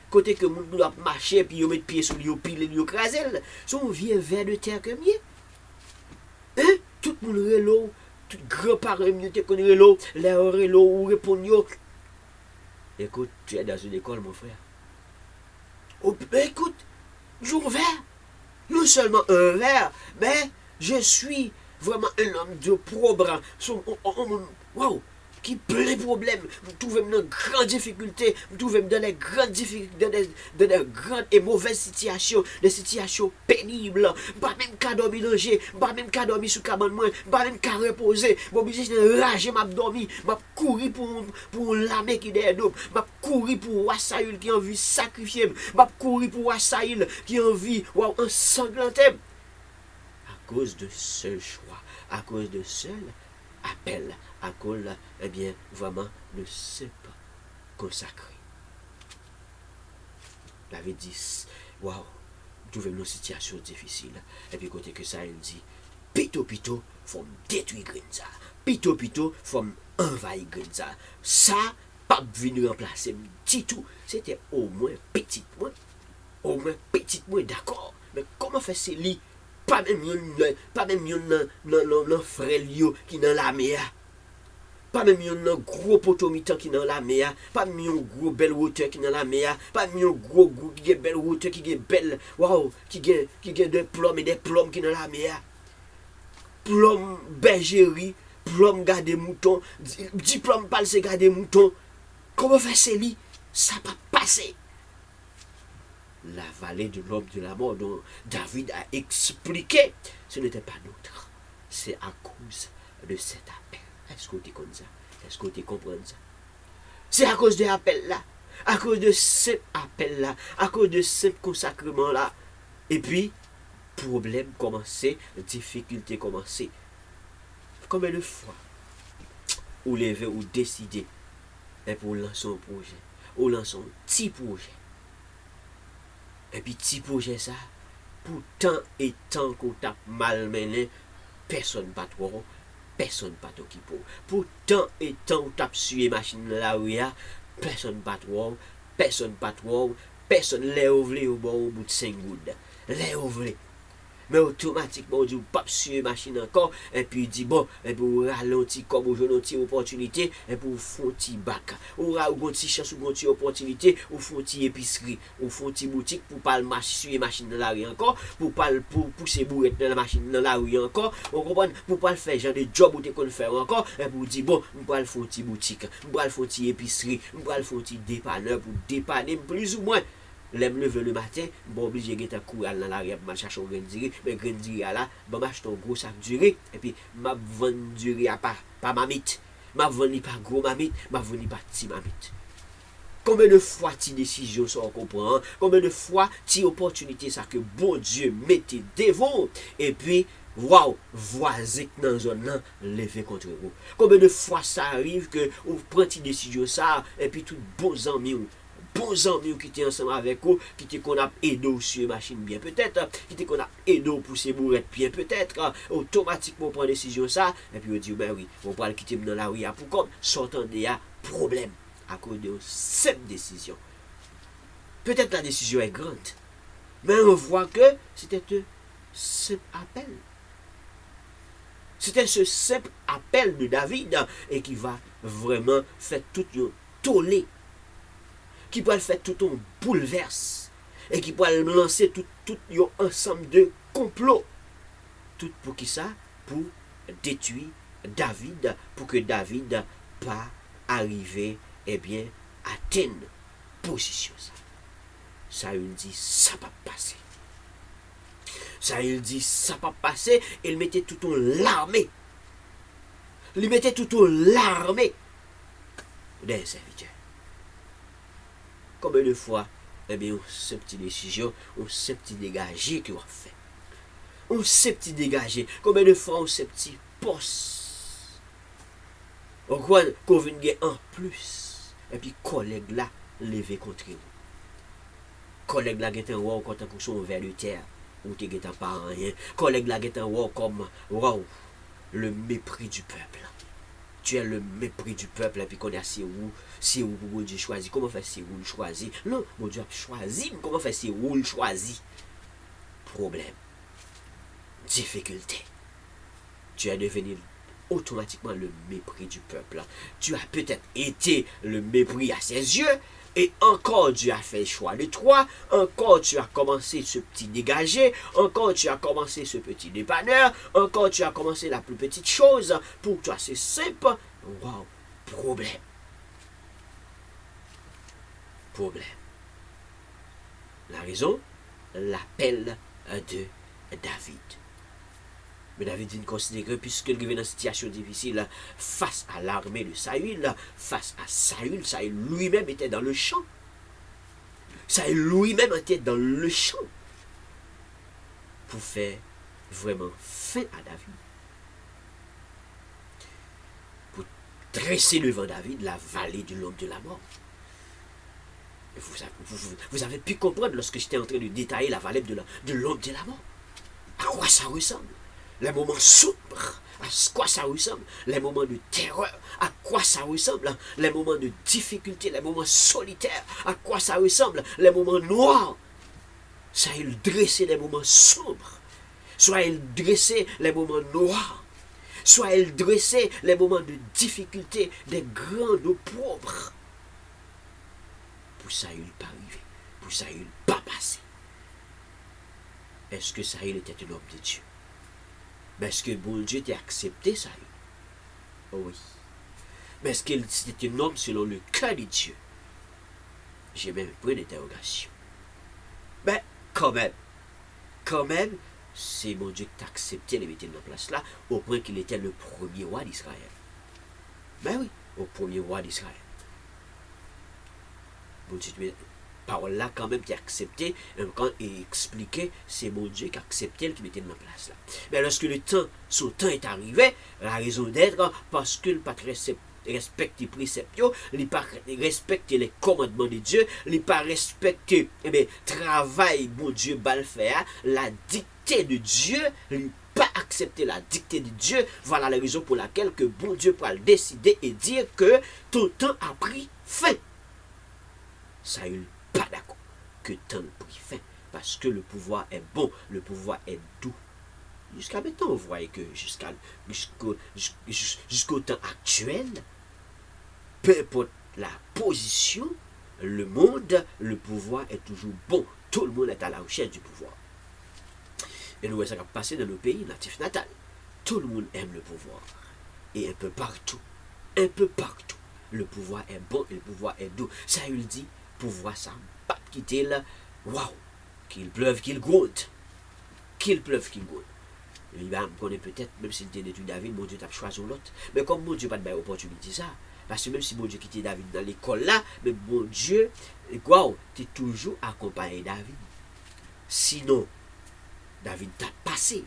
Côté que moun doit marcher, puis il met pied sur lui, puis il écrase, son vieux verre de terre que mieux. Hein? Tout le monde relo, tout grand parent, te connaît relo, les relo ou répondre. Écoute, tu es dans une école, mon frère. Oh, écoute, jour vert, non seulement un verre, mais je suis vraiment un homme de pauvre, wow, qui plein de problèmes, vous trouvez dans de grandes difficultés, vous trouvez dans des grandes difficultés, dans des grandes et mauvaises situations, des situations pénibles, pas même qu'à dormir manger, pas même qu'à dormir sous cabane moi, pas même qu'à reposer, bon obligé de rager m'a dormi, m'a courir pour l'armée qui derrière nous, m'a courir pour Wassaïl qui a envie de sacrifier, m'a courir pour Wassaïl qui a envie wow, ensanglanter. À cause de ce choix, à cause de seul appel à cause, eh bien, vraiment, le simple consacré. David dit, waouh, trouver une situation difficile. Et puis, côté que ça, il dit, pito, faut détruire Grenza. Pito, faut envahir Grenza. Ça, pas venir remplacer, dit tout. C'était au moins petit moins. Au moins petit moins, d'accord. Mais comment faire ces lits? Pas même yon frère qui dans la mer. Pas même yon gros potomitan qui dans la mer. Pas même yon gros belle hauteur qui dans la mer. Pas même yon gros qui belle hauteur qui belle. Waouh, qui des plombs et des plombs qui dans la mer. Plomb bergerie, plomb garder mouton, 10 plombs pas se garder mouton. Comment faire ces lits? Ça pas passer. La vallée de l'homme de la mort dont David a expliqué, ce n'était pas notre. C'est à cause de cet appel. Est-ce que tu connais ça? Est-ce que tu comprends ça? C'est à cause de l'appel là. À cause de cet appel là. À cause de ce consacrement là. Et puis, problème commencé, difficulté commencé. Combien de fois ou lever ou décider et pour lancer un projet, ou lancer un petit projet. Et puis petit projet ça, pour tant et tant qu'on t'a malmené, personne pas trop, personne pas t'occuper. Pour tant et tant qu'on t'a sué machine là où y a, personne pas trop, personne les ouvlé au bout de 5 gouttes. Les ouvlé. Mais automatiquement, on dit, pas suer machine encore, et puis il dit, bon, et puis on ralentit comme on joue une opportunité, et puis on fait un petit bac. On a une petite chance, une petite opportunité, on fait une petite épicerie, on fait une petite boutique pour pas le suer machine dans la rue encore, pour pas pour pousser bourrette dans la machine dans la rue encore, on comprend, pour pas le faire genre de job où tu qu'on faire encore, et pour dire, bon, on va le faire une petite boutique, on va le faire une petite épicerie, on va le faire un petit dépanneur pour dépanner plus ou moins. L'aime lever le matin, bon obligé de courir dans l'arrière pour chercher un grain de riz, mais grain de riz là, bon m'achète un gros sac de riz et puis m'a vendre du riz à pas mamite, m'a vendre pas gros mamite, m'a vendre pas petit mamite. Combien de fois ti décision ça on comprend, combien de fois ti opportunité ça que bon Dieu mettez devant et puis waouh, voisin dans zone là lever contre vous. Combien de fois ça arrive que on prend ti décision ça et puis tout bons amis bons amis qui étaient ensemble avec vous, qui étaient qu'on a aidé sur machine bien peut-être, qui étaient qu'on a aidé pour pousser bourrette bien peut-être, automatiquement on prend décision ça, et puis on dit ben oui, on va le quitter dans la rue pour comme sortant des problème à cause de cette décision. Peut-être la décision est grande, mais on voit que c'était un simple appel. C'était ce simple appel de David et qui va vraiment faire tout un tollé, qui peut faire tout un bouleverse et qui peut lancer tout un ensemble de complots. Tout pour qui ça? Pour détruire David, pour que David pas arriver, eh bien, atteindre position ça. Ça il dit, ça va passer. Ça il dit, ça va passer. Il mettait tout en l'armée. Il mettait tout en l'armée des serviteurs. Combien de fois, eh bien, on se petit décision, on se petit dégagé qu'on fait. On se petit dégagé. Combien de fois on se petit poste. On croit qu'on vient en plus. Et puis, collègue là, levé contre vous. Collègue là, qui est en haut, quand on son vers de terre, ou tu n'es pas rien. Collègue là, qui est en haut, comme, wow, le mépris du peuple. Tu es le mépris du peuple, et puis qu'on a c'est où pour Dieu choisir. Comment faire c'est où le choisir? Non, mon Dieu a choisi. Comment faire c'est où le choisir? Problème. Difficulté. Tu es devenu automatiquement le mépris du peuple. Tu as peut-être été le mépris à ses yeux, et encore Dieu a fait le choix de toi, encore tu as commencé ce petit dégagé, encore tu as commencé ce petit dépanneur, encore tu as commencé la plus petite chose, pour toi c'est simple, wow, problème. Problème. La raison, l'appel de David. Mais David dit considère que puisqu'il est dans une situation difficile face à l'armée de Saül, face à Saül, Saül lui-même était dans le champ. Saül lui-même était dans le champ pour faire vraiment fin à David. dressé devant David la vallée de l'homme de la mort. Vous avez pu comprendre lorsque j'étais en train de détailler la vallée de l'homme de la mort. À quoi ça ressemble? Les moments sombres, à quoi ça ressemble? Les moments de terreur, à quoi ça ressemble? Les moments de difficulté, les moments solitaires, à quoi ça ressemble? Les moments noirs. Ça, il dressait les moments sombres. Soit il dressait les moments noirs. Soit il dressait les moments de difficulté, des grandes pauvres. Pour ça, il pas arrivé. Pour ça, il pas passé. Est-ce que ça, il était un homme de Dieu? Mais est-ce que bon Dieu t'a accepté ça? Oh oui. Mais est-ce qu'il était un homme selon le cœur de Dieu? J'ai même pris d'interrogation. Mais quand même, c'est mon Dieu qui t'a accepté de mettre en place là, au point qu'il était le premier roi d'Israël. Ben oui, au premier roi d'Israël. Bon Dieu, parole là quand même qui a accepté, quand il expliquait, c'est mon Dieu qui a accepté le qui mettait en place là. Mais lorsque son temps est arrivé, la raison d'être, parce qu'il n'a pas respecté les préceptes, il n'a pas respecté les commandements de Dieu, il n'a pas respecté le travail, bon Dieu, bal faire, la dictée de Dieu, il n'a pas accepté la dictée de Dieu. Voilà la raison pour laquelle que bon Dieu peut décider et dire que ton temps a pris fin. Ça, il n'est pas d'accord que tant a pris fin, parce que le pouvoir est bon, le pouvoir est doux. Jusqu'à maintenant, vous voyez que jusqu'au temps actuel, peu importe la position, le monde, le pouvoir est toujours bon. Tout le monde est à la recherche du pouvoir. Et nous, ça va passer dans nos pays natifs natals. Tout le monde aime le pouvoir. Et un peu partout, le pouvoir est bon et le pouvoir est doux. Ça, il dit, pouvoir, ça ne pas quitter là. Waouh! Qu'il pleuve, qu'il gronde. Qu'il pleuve, qu'il gronde. Il va me connaître peut-être, même s'il était détruit David, mon Dieu t'a choisi l'autre. Mais comme mon Dieu n'a pas d'opportunité, ça. Parce que même si mon Dieu quittait David dans l'école là, mais mon Dieu, wow, tu es toujours accompagné David. Sinon, David t'a passé.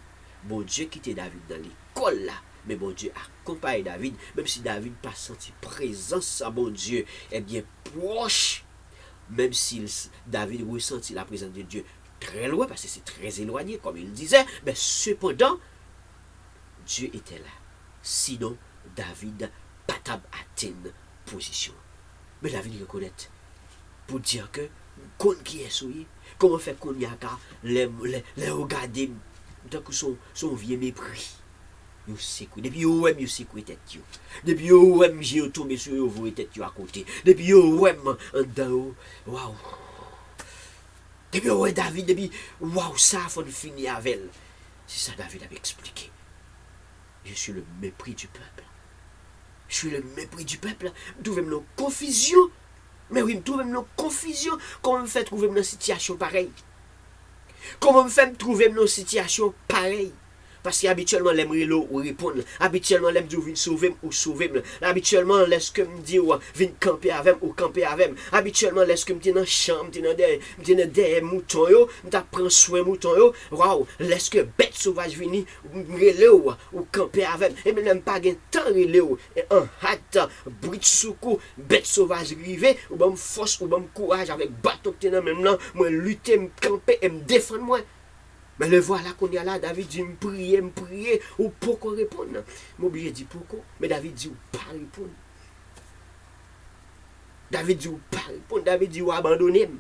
Mon Dieu quittait David dans l'école là. Mais mon Dieu accompagne David, même si David n'a pas senti présence à mon Dieu, est bien proche. Même si David ressentit la présence de Dieu très loin, parce que c'est très éloigné, comme il disait, mais cependant, Dieu était là. Sinon, David pas atteint position. Mais David reconnaît, pour dire que, qui est souillé, comment faire qu'on y a qu'à les regarder, donc son vieux mépris. Yo secoué. Depuis yo wèm yo secoué tête yo. Depuis yo wèm j'ai tombé sur yo voué tête yo à côté. Depuis yo wèm en dedans. Waouh. Depuis yo wèm David, depuis waouh ça faut finir avec elle. C'est ça David avait expliqué. Je suis le mépris du peuple. Je suis le mépris du peuple. Je trouve même confusion. Mais oui, je trouve même confusion. Comment me fait trouver dans une situation pareille? Comment me fait trouver dans une situation pareille? Parce qu'habituellement, l'aime ou répondre. Habituellement, l'aime dire vin sauver ou sauver. Habituellement, laisse que me dire vin camper avec ou camper avec. Habituellement, laisse que me dire dans chambre, me des moutons yo, me prend soin mouton yo. Waouh, laisse que bête sauvage vini ou camper avec. Et même pas gain temps relé ou en hâte, bruit soukou, bête sauvage rivé ou bon force ou bon courage avec bâton que dans même là, moi lutter, me camper et me défendre moi. Mais le voilà qu'on y a là, David dit, me prier, ou pourquoi répondre. M'obligé dit pourquoi, mais David dit, ou pas répondre. David dit, ou pas répondre, David dit, ou abandonner.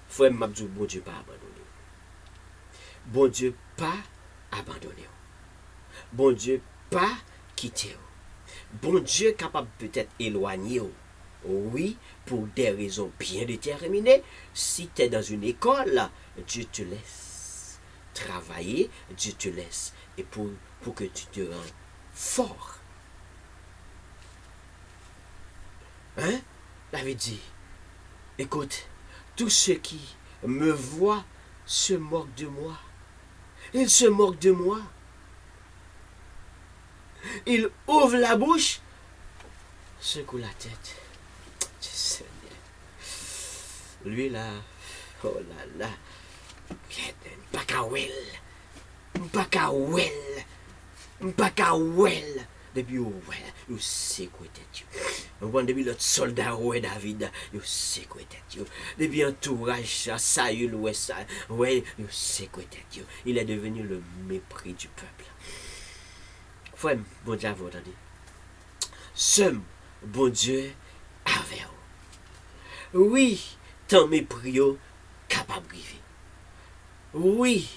Frère m'a dit, bon Dieu pas abandonné. Bon Dieu pas abandonné. Bon Dieu pas quitté. Bon Dieu capable peut-être éloigner. Oui, pour des raisons bien déterminées. Si tu es dans une école, Dieu te laisse travailler, Dieu te laisse, et pour que tu te rendes fort. Hein? David dit, écoute, tous ceux qui me voient se moquent de moi. Ils se moquent de moi. Ils ouvrent la bouche, secouent la tête. Lui là, oh là là, pas qu'à well, Depuis, ouais, vous savez quoi tête. Depuis l'autre soldat, ouais, David, vous savez quoi tête. Depuis entourage, Saül, ouais, ça, ouais, vous savez quoi tête. Il est devenu le mépris du peuple. Frère, bon Dieu, vous entendez. Seul bon Dieu avec vous. Oui, tant mépris capable de vivre. Oui,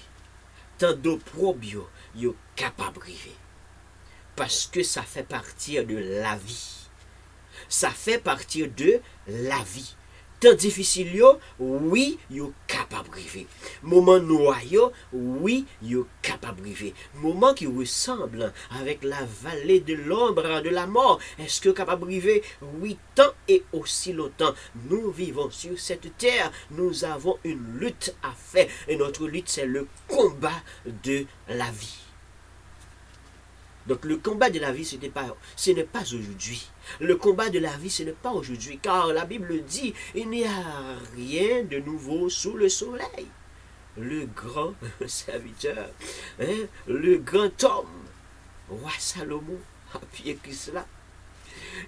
tant d'opprobre yo capable de vivre. Parce que ça fait partie de la vie. Ça fait partie de la vie. Temps difficile yo, oui, yo capable de vivre. Moment noir yo, oui, yo capable de vivre. Moment qui ressemble avec la vallée de l'ombre de la mort, est-ce que capable de vivre? Oui, tant et aussi longtemps. Nous vivons sur cette terre, nous avons une lutte à faire. Et notre lutte, c'est le combat de la vie. Donc le combat de la vie, ce n'est pas aujourd'hui. Le combat de la vie, ce n'est pas aujourd'hui. Car la Bible dit, il n'y a rien de nouveau sous le soleil. Le grand serviteur, le grand homme, roi Salomon, a pied que cela.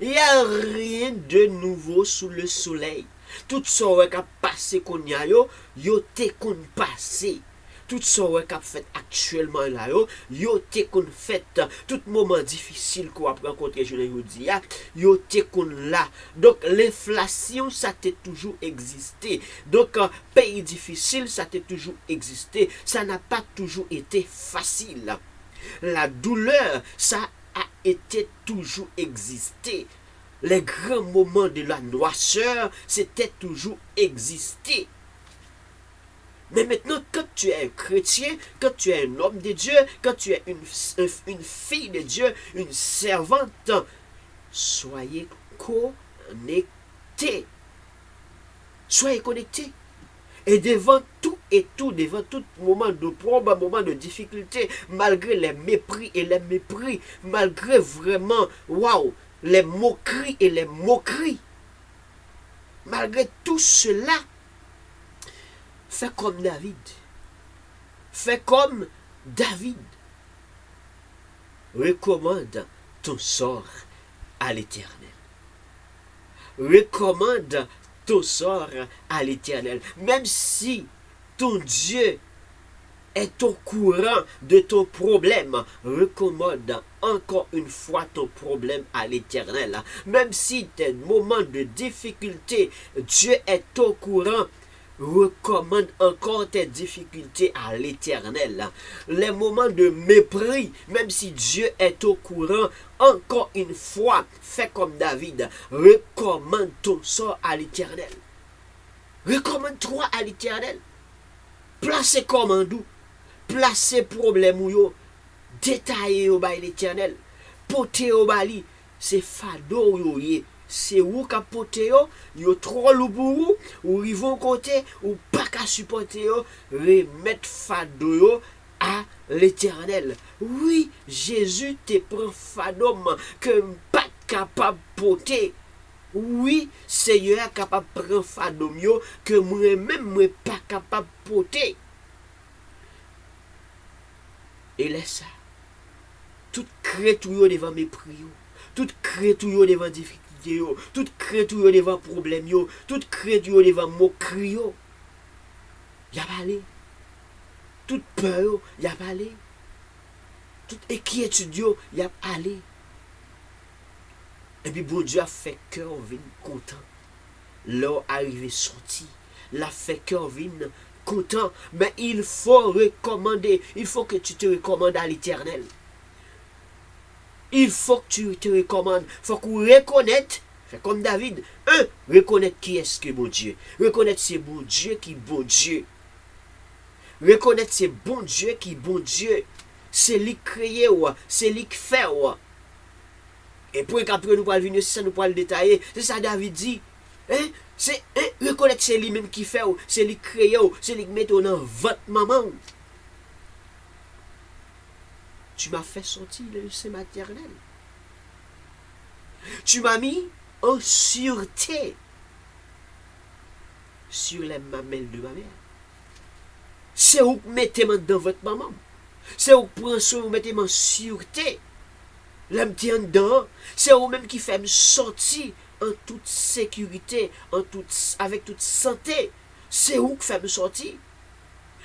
Il n'y a rien de nouveau sous le soleil. Tout ce qui a passé qu'on y a yo te qu'on passé. Tout ce qui a fait actuellement là, yo te qu'on fait. Tout moment difficile qu'on a rencontré, je l'ai dit, yo te qu'on là. Donc l'inflation, ça t'a toujours existé. Donc pays difficile, ça t'a toujours existé. Ça n'a pas toujours été facile. La douleur, ça a été toujours existé. Les grands moments de la noirceur, c'était toujours existé. Mais maintenant, quand tu es un chrétien, quand tu es un homme de Dieu, quand tu es une fille de Dieu, une servante, soyez connectés. Soyez connectés. Et devant tout, devant tout moment de problème, moment de difficulté, malgré les mépris et les mépris, malgré vraiment, waouh, les moqueries et les moqueries, malgré tout cela, fais comme David. Fais comme David. Recommande ton sort à l'Éternel. Recommande ton sort à l'Éternel. Même si ton Dieu est au courant de ton problème, recommande encore une fois ton problème à l'Éternel. Même si tes moments de difficulté, Dieu est au courant. Recommande encore tes difficultés à l'Éternel. Les moments de mépris, même si Dieu est au courant, encore une fois, fais comme David, recommande ton sort à l'Éternel. Recommande-toi à l'Éternel. Placez commandou, placez problème ou yo, détaillez au bail l'Éternel, portez au bali, c'est fado yo ye. C'est où capoter yo trop lourd ou ils vont côté ou pas qu'à supporter yo remettre fado yo à l'Éternel. Oui, Jésus te prend fado que pas capable porter. Oui, Seigneur est capable de prendre fado yo que moi-même pas capable porter. Et laisse ça. Tout créature devant mes prières, tout créature devant difficulté. Tout créature devant problème, tout créature devant moquerie, y a parlé. Toute peur, y a parlé. Toute inquiétude, y a parlé. Et puis bon Dieu a fait cœur vienne content. L'heure arrivé sorti, l'a fait cœur vienne content. Mais il faut recommander, il faut que tu te recommandes à l'Éternel. Il faut que tu te recommandes. Il faut qu'on reconnaisse, fait comme David, reconnaître qui est-ce que bon Dieu. Reconnaître c'est bon Dieu qui bon Dieu. Reconnaître c'est bon Dieu qui bon Dieu. C'est lui qui crée, c'est lui qui fait. Et pour qu'après nous parlons venir, c'est ça nous parlons détailler. C'est ça David dit. C'est reconnaître c'est lui-même qui fait, c'est lui qui crée, c'est lui qui met dans votre maman. Tu m'as fait sortir le sein maternel. Tu m'as mis en sûreté sur les mamelles de ma mère. C'est où mettez-moi dans votre maman. C'est où prendre soin, mettez-moi en sûreté. L'homme tient dedans, c'est eux-mêmes qui fait me sortir en toute sécurité, avec toute santé. C'est eux qui fait me sortir.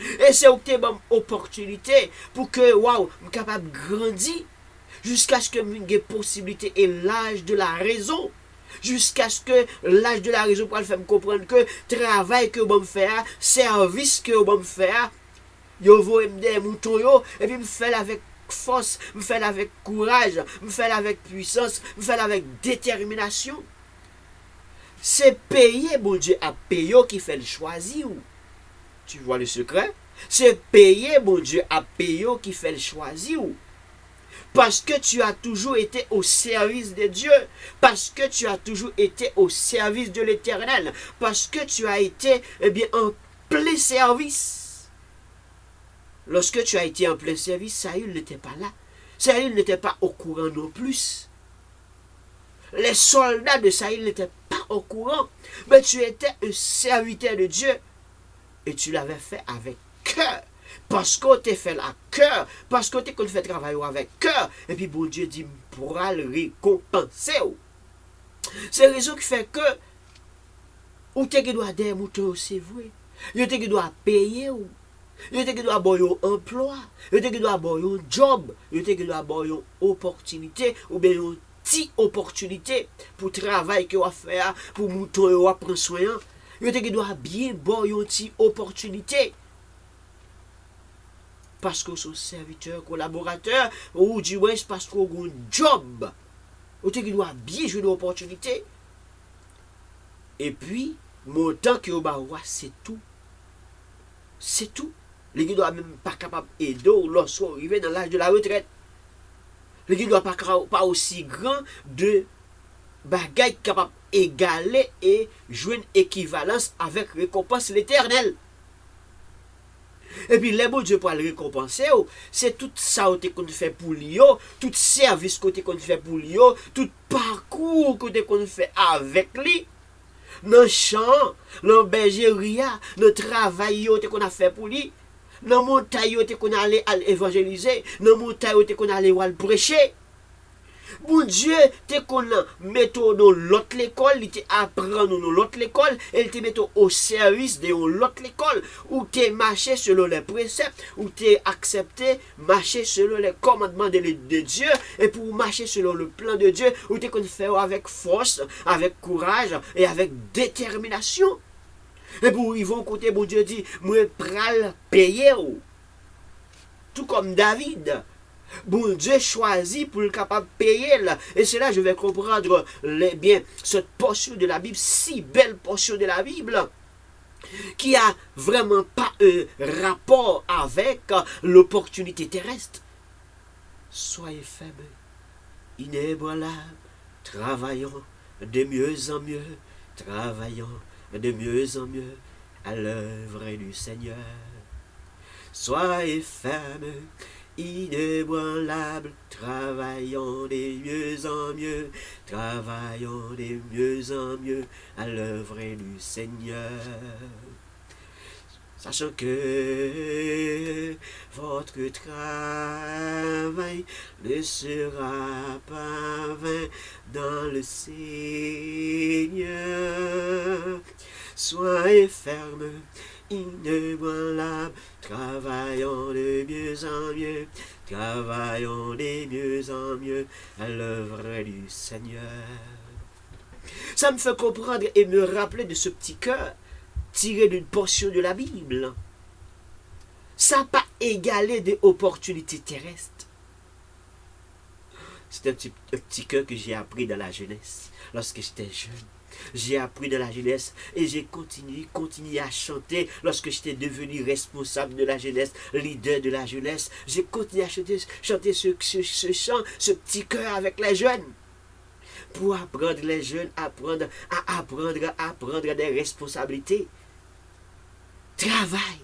Et c'est eux qui ont une opportunité pour que, waouh, je suis capable de grandir jusqu'à ce que j'ai une possibilité et l'âge de la raison. Jusqu'à ce que l'âge de la raison pour le faire me comprendre que travail que je fais, service que je fais, je vais me des moutons et puis me faire avec force, me faire avec courage, me faire avec puissance, me faire avec détermination. C'est payer, mon Dieu, à payer qui fait le choisir. Tu vois le secret? C'est payer, mon Dieu, à payer qui fait le choisir. Parce que tu as toujours été au service de Dieu. Parce que tu as toujours été au service de l'Éternel. Parce que tu as été, eh bien, en plein service. Lorsque tu as été en plein service, Saül n'était pas là. Saül n'était pas au courant non plus. Les soldats de Saül n'étaient pas au courant. Mais tu étais un serviteur de Dieu. Et tu l'avais fait avec cœur. Parce qu'on t'a fait la cœur. Parce qu'on t'a fait travailler avec cœur. Et puis bon Dieu dit, pourra le récompenser. C'est la raison qui fait que ou t'es qui doit des moutons, c'est vrai. Yo t'es qui doit payer ou. Yo t'es qui doit avoir un emploi. Yo t'es qui doit avoir un job. Yo t'es qui doit avoir une opportunité ou bien une petite opportunité pour travail que va faire pour mouton va prendre soin. Yo t'es qui doit bien avoir une petite opportunité. Parce que son serviteur, collaborateur, ou du moins parce qu'on a un job. Ou t'es qui doit bien jouer l'opportunité. Et puis, mon temps que vous c'est tout. C'est tout. Les gens ne doivent même pas capable d'aider lorsqu'on arrive dans l'âge de la retraite. Les gens ne doivent pas aussi grand de bagailles capables d'égaler et jouer une équivalence avec récompense l'éternel. Et puis, les bon Dieu pour le récompenser, c'est tout ça qu'on fait pour lui, tout service qu'on fait pour lui, tout parcours qu'on fait avec lui. Dans le champ, dans la bergerie, dans le travail qu'on a fait pour lui, dans la montagne qu'on a allé évangéliser, dans la montagne qu'on a allé prêcher. Bon Dieu, te qu'on met dans l'autre école, il te apprend dans l'autre école, et il te met au service de l'autre école, où tu marché selon les préceptes, où tu accepté marcher selon les commandements de Dieu, et pour marcher selon le plan de Dieu, où tu qu'on fait avec force, avec courage et avec détermination. Et pour ils vont côté, bon Dieu dit, moi pral payer, tout comme David. Bon Dieu choisit pour le capable de payer là. Et c'est là que je vais comprendre bien cette portion de la Bible, si belle portion de la Bible, qui a vraiment pas un rapport avec l'opportunité terrestre. Soyez faibles, inébranlables, travaillons de mieux en mieux, travaillons de mieux en mieux à l'œuvre du Seigneur. Soyez fermes, inébranlables, travaillons de mieux en mieux, travaillons de mieux en mieux à l'œuvre du Seigneur. Sachant que votre travail ne sera pas vain dans le Seigneur. Soyez fermes, inébranlables, travaillons de mieux en mieux, travaillons de mieux en mieux à l'œuvre du Seigneur. Ça me fait comprendre et me rappeler de ce petit cœur tiré d'une portion de la Bible. Ça n'a pas égalé des opportunités terrestres. C'est un petit cœur que j'ai appris dans la jeunesse, lorsque j'étais jeune. J'ai appris dans la jeunesse et j'ai continué à chanter lorsque j'étais devenu responsable de la jeunesse, leader de la jeunesse. J'ai continué à chanter ce chant, ce petit cœur avec les jeunes. Pour apprendre les jeunes, à apprendre des responsabilités. Travail.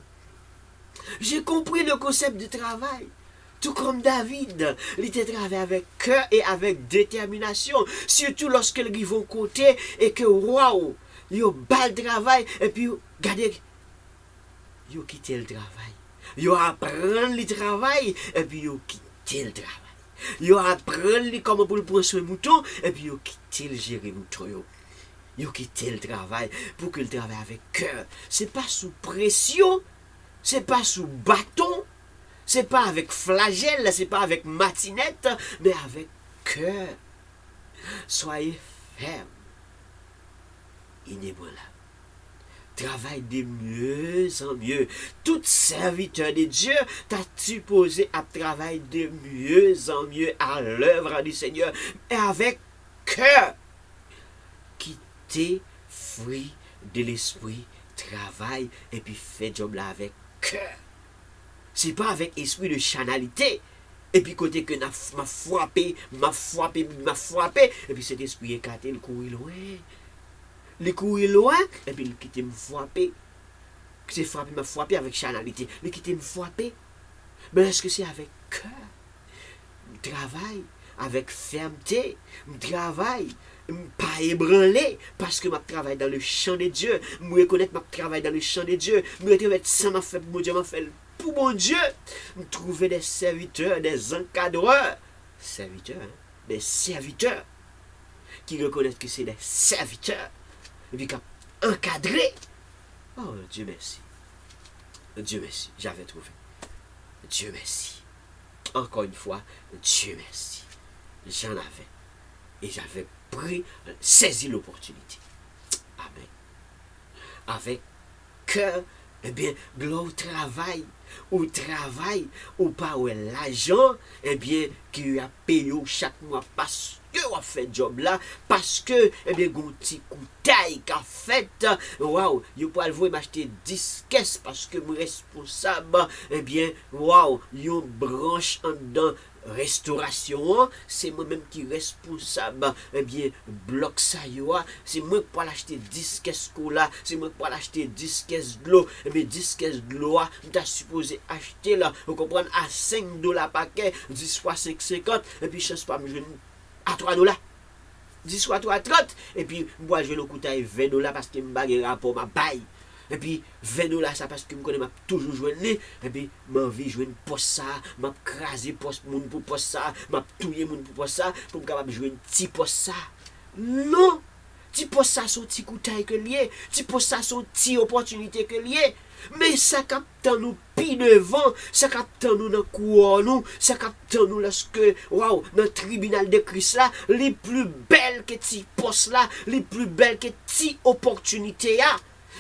J'ai compris le concept du travail. Tout comme David, il était travaillé avec cœur et avec détermination. Surtout lorsque ils vont côté et que waouh, ils ont bas le travail et puis regardez, ils ont quitté le travail. Ils apprennent le travail et puis ils ont quitté le travail. Yo apprend comment pour le prendre soin mouton et puis yo quitter le gérer mouton yo. Yo quitter le travail pour que le travail avec cœur. C'est pas sous pression, c'est pas sous bâton, c'est pas avec flagelle, c'est pas avec matinette, mais avec cœur. Soyez ferme, inébranlable. Travaille de mieux en mieux. Tout serviteur de Dieu t'a supposé à travailler de mieux en mieux à l'œuvre du Seigneur, et avec cœur. Quittez fruit de l'esprit, travaille et puis fait job là avec cœur. C'est pas avec esprit de chanalité. Et puis côté que m'a frappé, et puis cet esprit écarté, il courit loin. Il courit loin, et puis il quitte me frapper. C'est frappé, m'a frappé avec chanalité. Il quitte me frapper. Mais est-ce que c'est avec cœur? Je travaille avec fermeté. Je travaille pas ébranlé, parce que je travaille dans le champ de Dieu. Je reconnais que je travaille dans le champ de Dieu. Je reconnais que ça m'a fait pour mon Dieu, m'a fait pour mon Dieu. Je trouver des serviteurs, des encadreurs. Serviteurs, hein? Des serviteurs qui reconnaissent que c'est des serviteurs. Et puis, encadré. Oh, Dieu merci. Dieu merci. J'avais trouvé. Dieu merci. Encore une fois, Dieu merci. J'en avais. Et j'avais saisi l'opportunité. Amen. Avec cœur, eh bien, gloire au travail. Ou travail, ou pas ou l'argent, eh bien, qui a payé chaque mois parce que on fait job là, parce que, eh bien, un petit coup taille qu'a fait, waouh, vous pouvez le voir m'acheter 10 caisses parce que je suis responsable, eh bien, waouh, une branche en dedans. Restauration, c'est moi-même qui est responsable, eh bien, bloc ça, c'est moi qui peux l'acheter 10 caisses là, c'est moi qui peux l'acheter 10 caisses de l'eau, eh bien, 10 caisses de l'eau, tu as supposé acheter là, vous comprenez, à $5 paquet, 10 fois 5,50, et puis je ne sais pas, je à $3. 10 fois 3,30, et puis moi je vais le coûter $20 parce que je me rapport ma baille. Et puis $20 ça parce que je connais m'a toujours joué et puis m'a envie jouer une poste ça, m'a craser poste moun pour poste ça, m'a touyer moun pour poste ça pour capable jouer une petit poste ça. Non, petit poste ça son petit coup taille que lié, petit poste ça son petit opportunité que lié. Mais ça capte nous pi devant, ça capte nous dans cour nous, ça capte nous lorsque waouh, dans le tribunal de Christ là, les plus belles que petit poste là, les plus belles que petit opportunité là.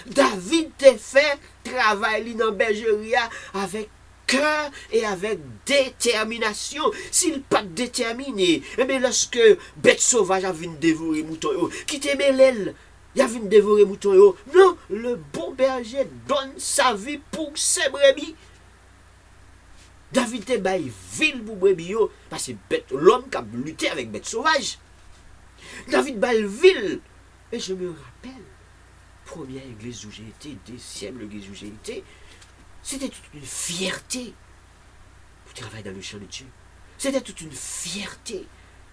David te fait travailler dans la bergerie avec cœur et avec détermination. S'il pas déterminé, eh bien lorsque bête sauvage a venu dévorer mouton, qui te met l'aile, il a venu dévorer mouton, non, le bon berger donne sa vie pour ses brebis. David te baille ville pour brebis, parce que l'homme qui a lutté avec bête sauvage. David baille ville. Et je me rappelle, première église où j'ai été, deuxième église où j'ai été, c'était toute une fierté pour travailler dans le champ de Dieu. C'était toute une fierté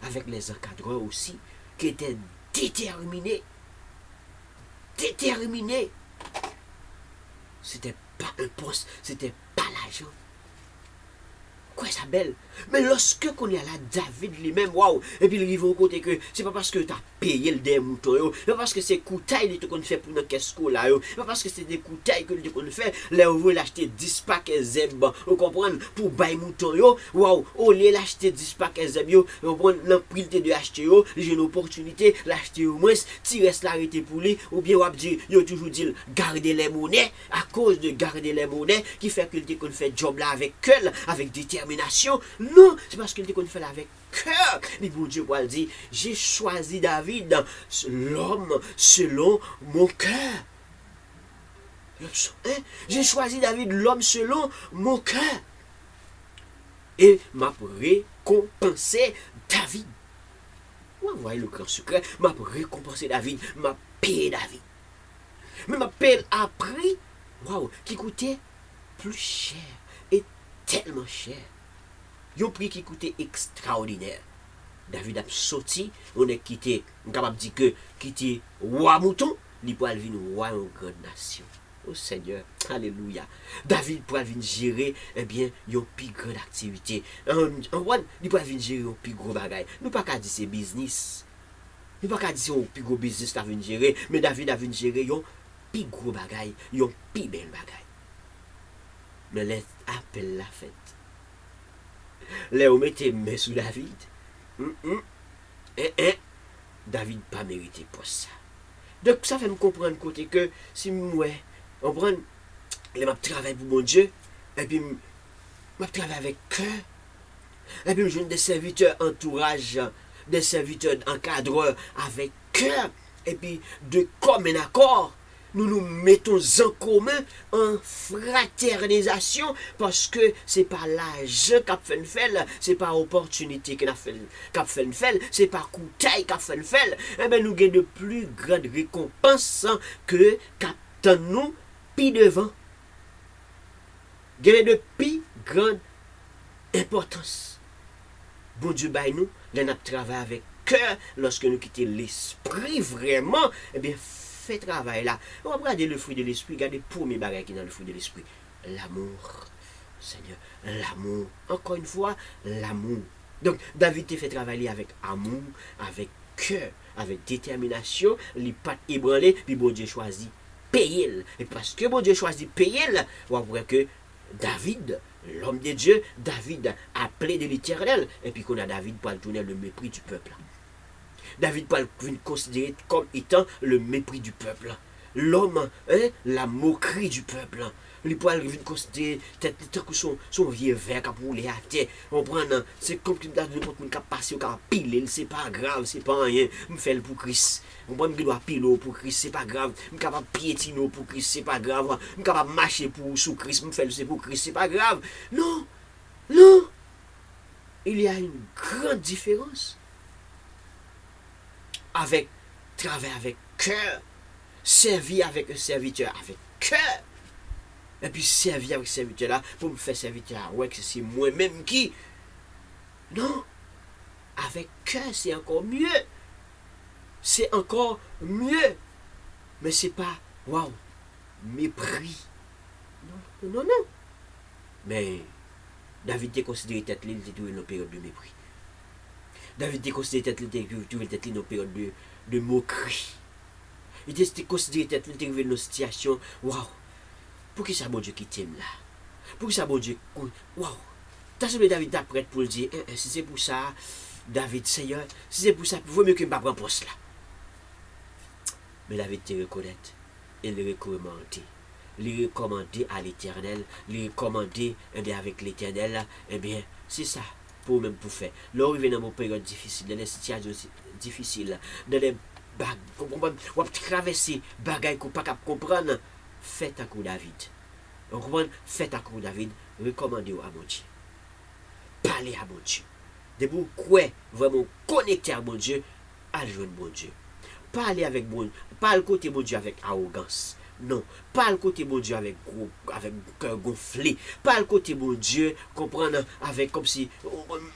avec les encadreurs aussi, qui étaient déterminés. Déterminés. C'était pas un poste, c'était pas l'argent. Quoi ça belle? Mais lorsque qu'on est à la David lui-même, waouh, et puis il va au côté que c'est pas parce que tu as payé le des moutons, c'est pas parce que c'est coutaille que tu fait pour notre caisse là, c'est pas parce que c'est des coutailles que tu fait, là où vous l'acheter 10 paquets zeb, vous comprenez, pour bailler mouton, waouh, au lieu l'acheter 10 paquets zeb, vous prenez l'impunité de acheter, j'ai une opportunité, l'acheter au moins, tu restes l'arrêter pour lui, ou bien vous dit, yo toujours dit, garder les monnaies, à cause de garder les monnaies, qui fait que tu fait job là avec cœur, avec détermination. Non, c'est parce qu'il te fait avec cœur. Mais bon Dieu va dire, j'ai choisi David, l'homme selon mon cœur. Hein? J'ai choisi David, l'homme selon mon cœur. Et m'a récompensé David. Vous voyez le grand secret, m'a récompensé David, m'a payé David. Mais m'a payé à prix, waouh, qui coûtait plus cher et tellement cher. Un prix qui coûtait extraordinaire. David a sorti, on est quitté, on est capable de dire que quitté roi mouton, il peut venir roi en grande nation. Oh Seigneur, alléluia. David pour venir gérer, eh bien, une plus grande activité. Il pour venir gérer un plus gros bagage. Nous pas qu'à dire c'est business. Nous pas qu'à dire c'est un plus gros business à venir gérer, mais David a venir gérer un plus gros bagage, un plus bel bagage. Mais les appels la fête. Les hommes étaient mis sous David. David pas mérité pour ça. Donc ça fait me comprendre côté que si moi on prend les m'a travail pour mon Dieu et puis m'a travail avec cœur et puis je des serviteurs entourage, des serviteurs encadreurs avec cœur et puis de commun accord nous nous mettons en commun en fraternisation parce que c'est pas l'âge qu'a fait une felle, c'est pas opportunité qu'a fait une felle, c'est pas coutaille qu'a fait une felle. Eh bien nous gagnons de plus grandes récompenses que captain nous puis devant. Gagnons de plus grande importance. Bon Dieu baille nous, là nous travaillons avec cœur lorsque nous quittons l'esprit vraiment, eh bien fait travail là. On va regarder le fruit de l'esprit, regardez le premier bagage qui est dans le fruit de l'esprit. L'amour. Seigneur, l'amour. Encore une fois, l'amour. Donc, David te fait travailler avec amour, avec cœur, avec détermination, il pas ébranlé, puis bon Dieu choisit payer. Et parce que bon Dieu choisit payer, on va voir que David, l'homme de Dieu, David appelé de l'Éternel, et puis qu'on a David pour le tourner le mépris du peuple. David peut le considérer comme étant le mépris du peuple. L'homme, la moquerie du peuple. Il peut le considérer tant que son vieux verre qui a roulé à terre. On prend, c'est comme si n'importe qui a passé, qui a pilé, c'est pas grave, c'est pas rien. Je fais le pour Christ. On prend, je dois piler pour Christ, c'est pas grave. Je suis capable de piétiner pour Christ, c'est pas grave. Je suis capable de marcher pour sous Christ, je fais le pour Christ, c'est pas grave. Non, non. Il y a une grande différence. Avec travail avec cœur, servir avec un serviteur avec cœur, et puis servir avec ce serviteur là pour me faire serviteur ouais que c'est moi-même qui non avec cœur c'est encore mieux, mais c'est pas waouh mépris non mais David était considéré tête il était dans une période de mépris. David était considéré tête dans une période de moquerie. Il était considéré tête dans une situation, waouh, pour qui ça bon Dieu qui t'aime là? Pour qui ça bon Dieu, waouh, t'as semblé David est prêt pour le dire, si c'est pour ça, David Seigneur, si c'est pour ça, il vaut mieux que je ne prenne pas poste là. Mais David te reconnaît et le recommandé. Le recommander à l'Éternel, le recommander avec l'Éternel, eh bien, c'est ça. Pour même pour faire. Là, on dans une période difficile, dans les situations difficiles, dans les bagages, on traverser bagages qu'on ne peut pas comprendre. Faites à coup David. On comprend? Faites à coup David. Recommandez à mon Dieu. Parlez à mon Dieu. De vous quoi vraiment connecter à mon Dieu, à le joindre mon Dieu. Parlez avec mon Dieu. Pas le côté mon Dieu avec arrogance. Non, pas le côté mon Dieu avec cœur gonflé. Pas le côté mon Dieu comprendre avec comme si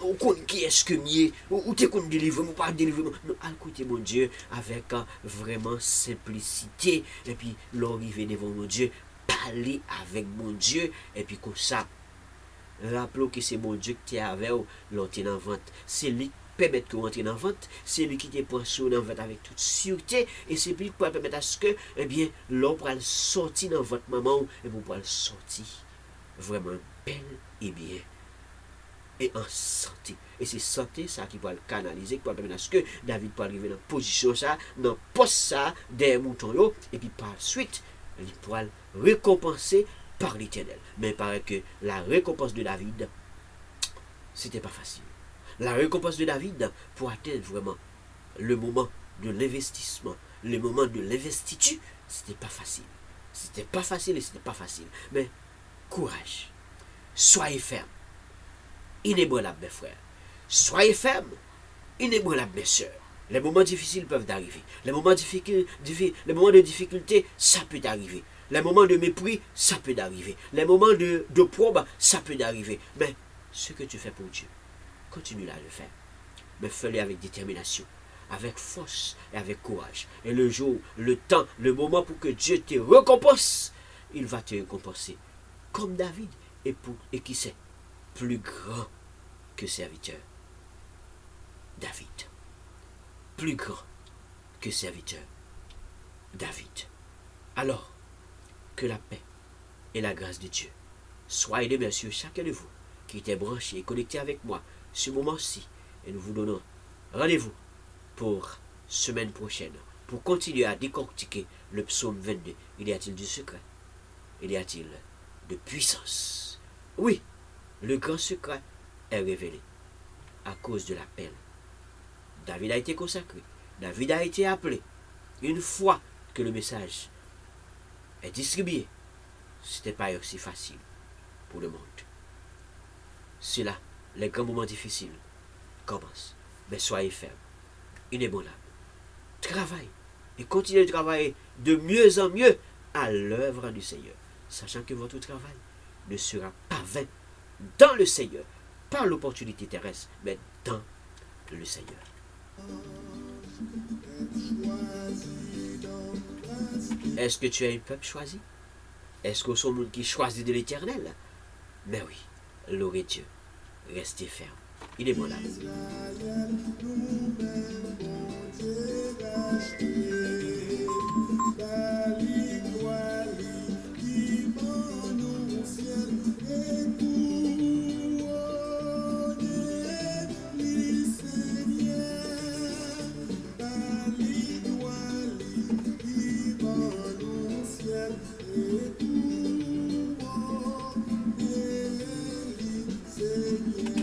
on connaît qui est-ce que mieux ou t'es qu'on délivre ou pas délivre. Non, à le côté mon Dieu avec vraiment simplicité et puis l'arrivée devant mon Dieu, parler avec mon Dieu et puis comme ça. Rappelons que c'est mon Dieu qui est avec vous, l'autre en vente. C'est lui permettre que vous entrez dans la vente, c'est lui qui te prend sur la vente avec toute sûreté, et c'est lui qui peut permettre à ce que, eh bien, l'homme pourra sortir dans votre maman, et vous pourrez sortir vraiment belle et bien, et en santé. Et c'est santé, ça qui va le canaliser, qui va permettre à ce que David peut arriver dans la position ça, dans le poste ça, des moutons, et puis par la suite, il pourra le récompenser par l'Éternel. Mais il paraît que la récompense de David, c'était pas facile. La récompense de David pour atteindre vraiment le moment de l'investissement, le moment de l'investiture, c'était pas facile. C'était pas facile et c'était pas facile. Mais courage. Soyez ferme. Inébranlable, mes frères. Soyez ferme. Inébranlable, mes sœurs. Les moments difficiles peuvent arriver. Les moments de difficulté, ça peut arriver. Les moments de mépris, ça peut arriver. Les moments de probe, ça peut arriver. Mais ce que tu fais pour Dieu, continue à le faire. Mais fais-le avec détermination, avec force et avec courage. Et le jour, le temps, le moment pour que Dieu te récompense, il va te récompenser comme David et qui sait, plus grand que serviteur. David. Plus grand que serviteur. David. Alors, que la paix et la grâce de Dieu soient aidés, bien sûr, chacun de vous qui était branché et connecté avec moi ce moment-ci. Et nous vous donnons rendez-vous pour semaine prochaine pour continuer à décortiquer le psaume 22. Il y a-t-il du secret? Il y a-t-il de puissance? Oui, le grand secret est révélé à cause de l'appel. David a été consacré. David a été appelé. Une fois que le message est distribué, ce n'était pas aussi facile pour le monde. C'est là, les grands moments difficiles commencent. Mais soyez fermes, inébranlables. Travaillez et continuez de travailler de mieux en mieux à l'œuvre du Seigneur, sachant que votre travail ne sera pas vain dans le Seigneur, pas l'opportunité terrestre, mais dans le Seigneur. Est-ce que tu es un peuple choisi? Est-ce que c'est un monde qui choisit de l'Éternel? Mais oui, louez Dieu, restez ferme, inébranlable.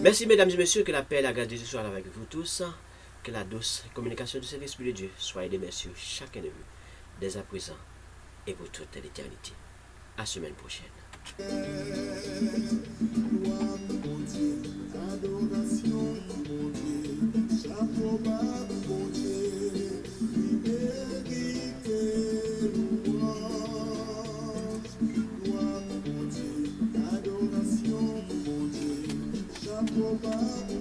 Merci mesdames et messieurs, que la paix et la grâce de Dieu soient avec vous tous, que la douce communication de Saint-Esprit de Dieu soit aidée messieurs, chacun de vous, dès à présent et pour toute l'éternité. À la semaine prochaine. Chapeau bas,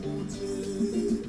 mon Dieu,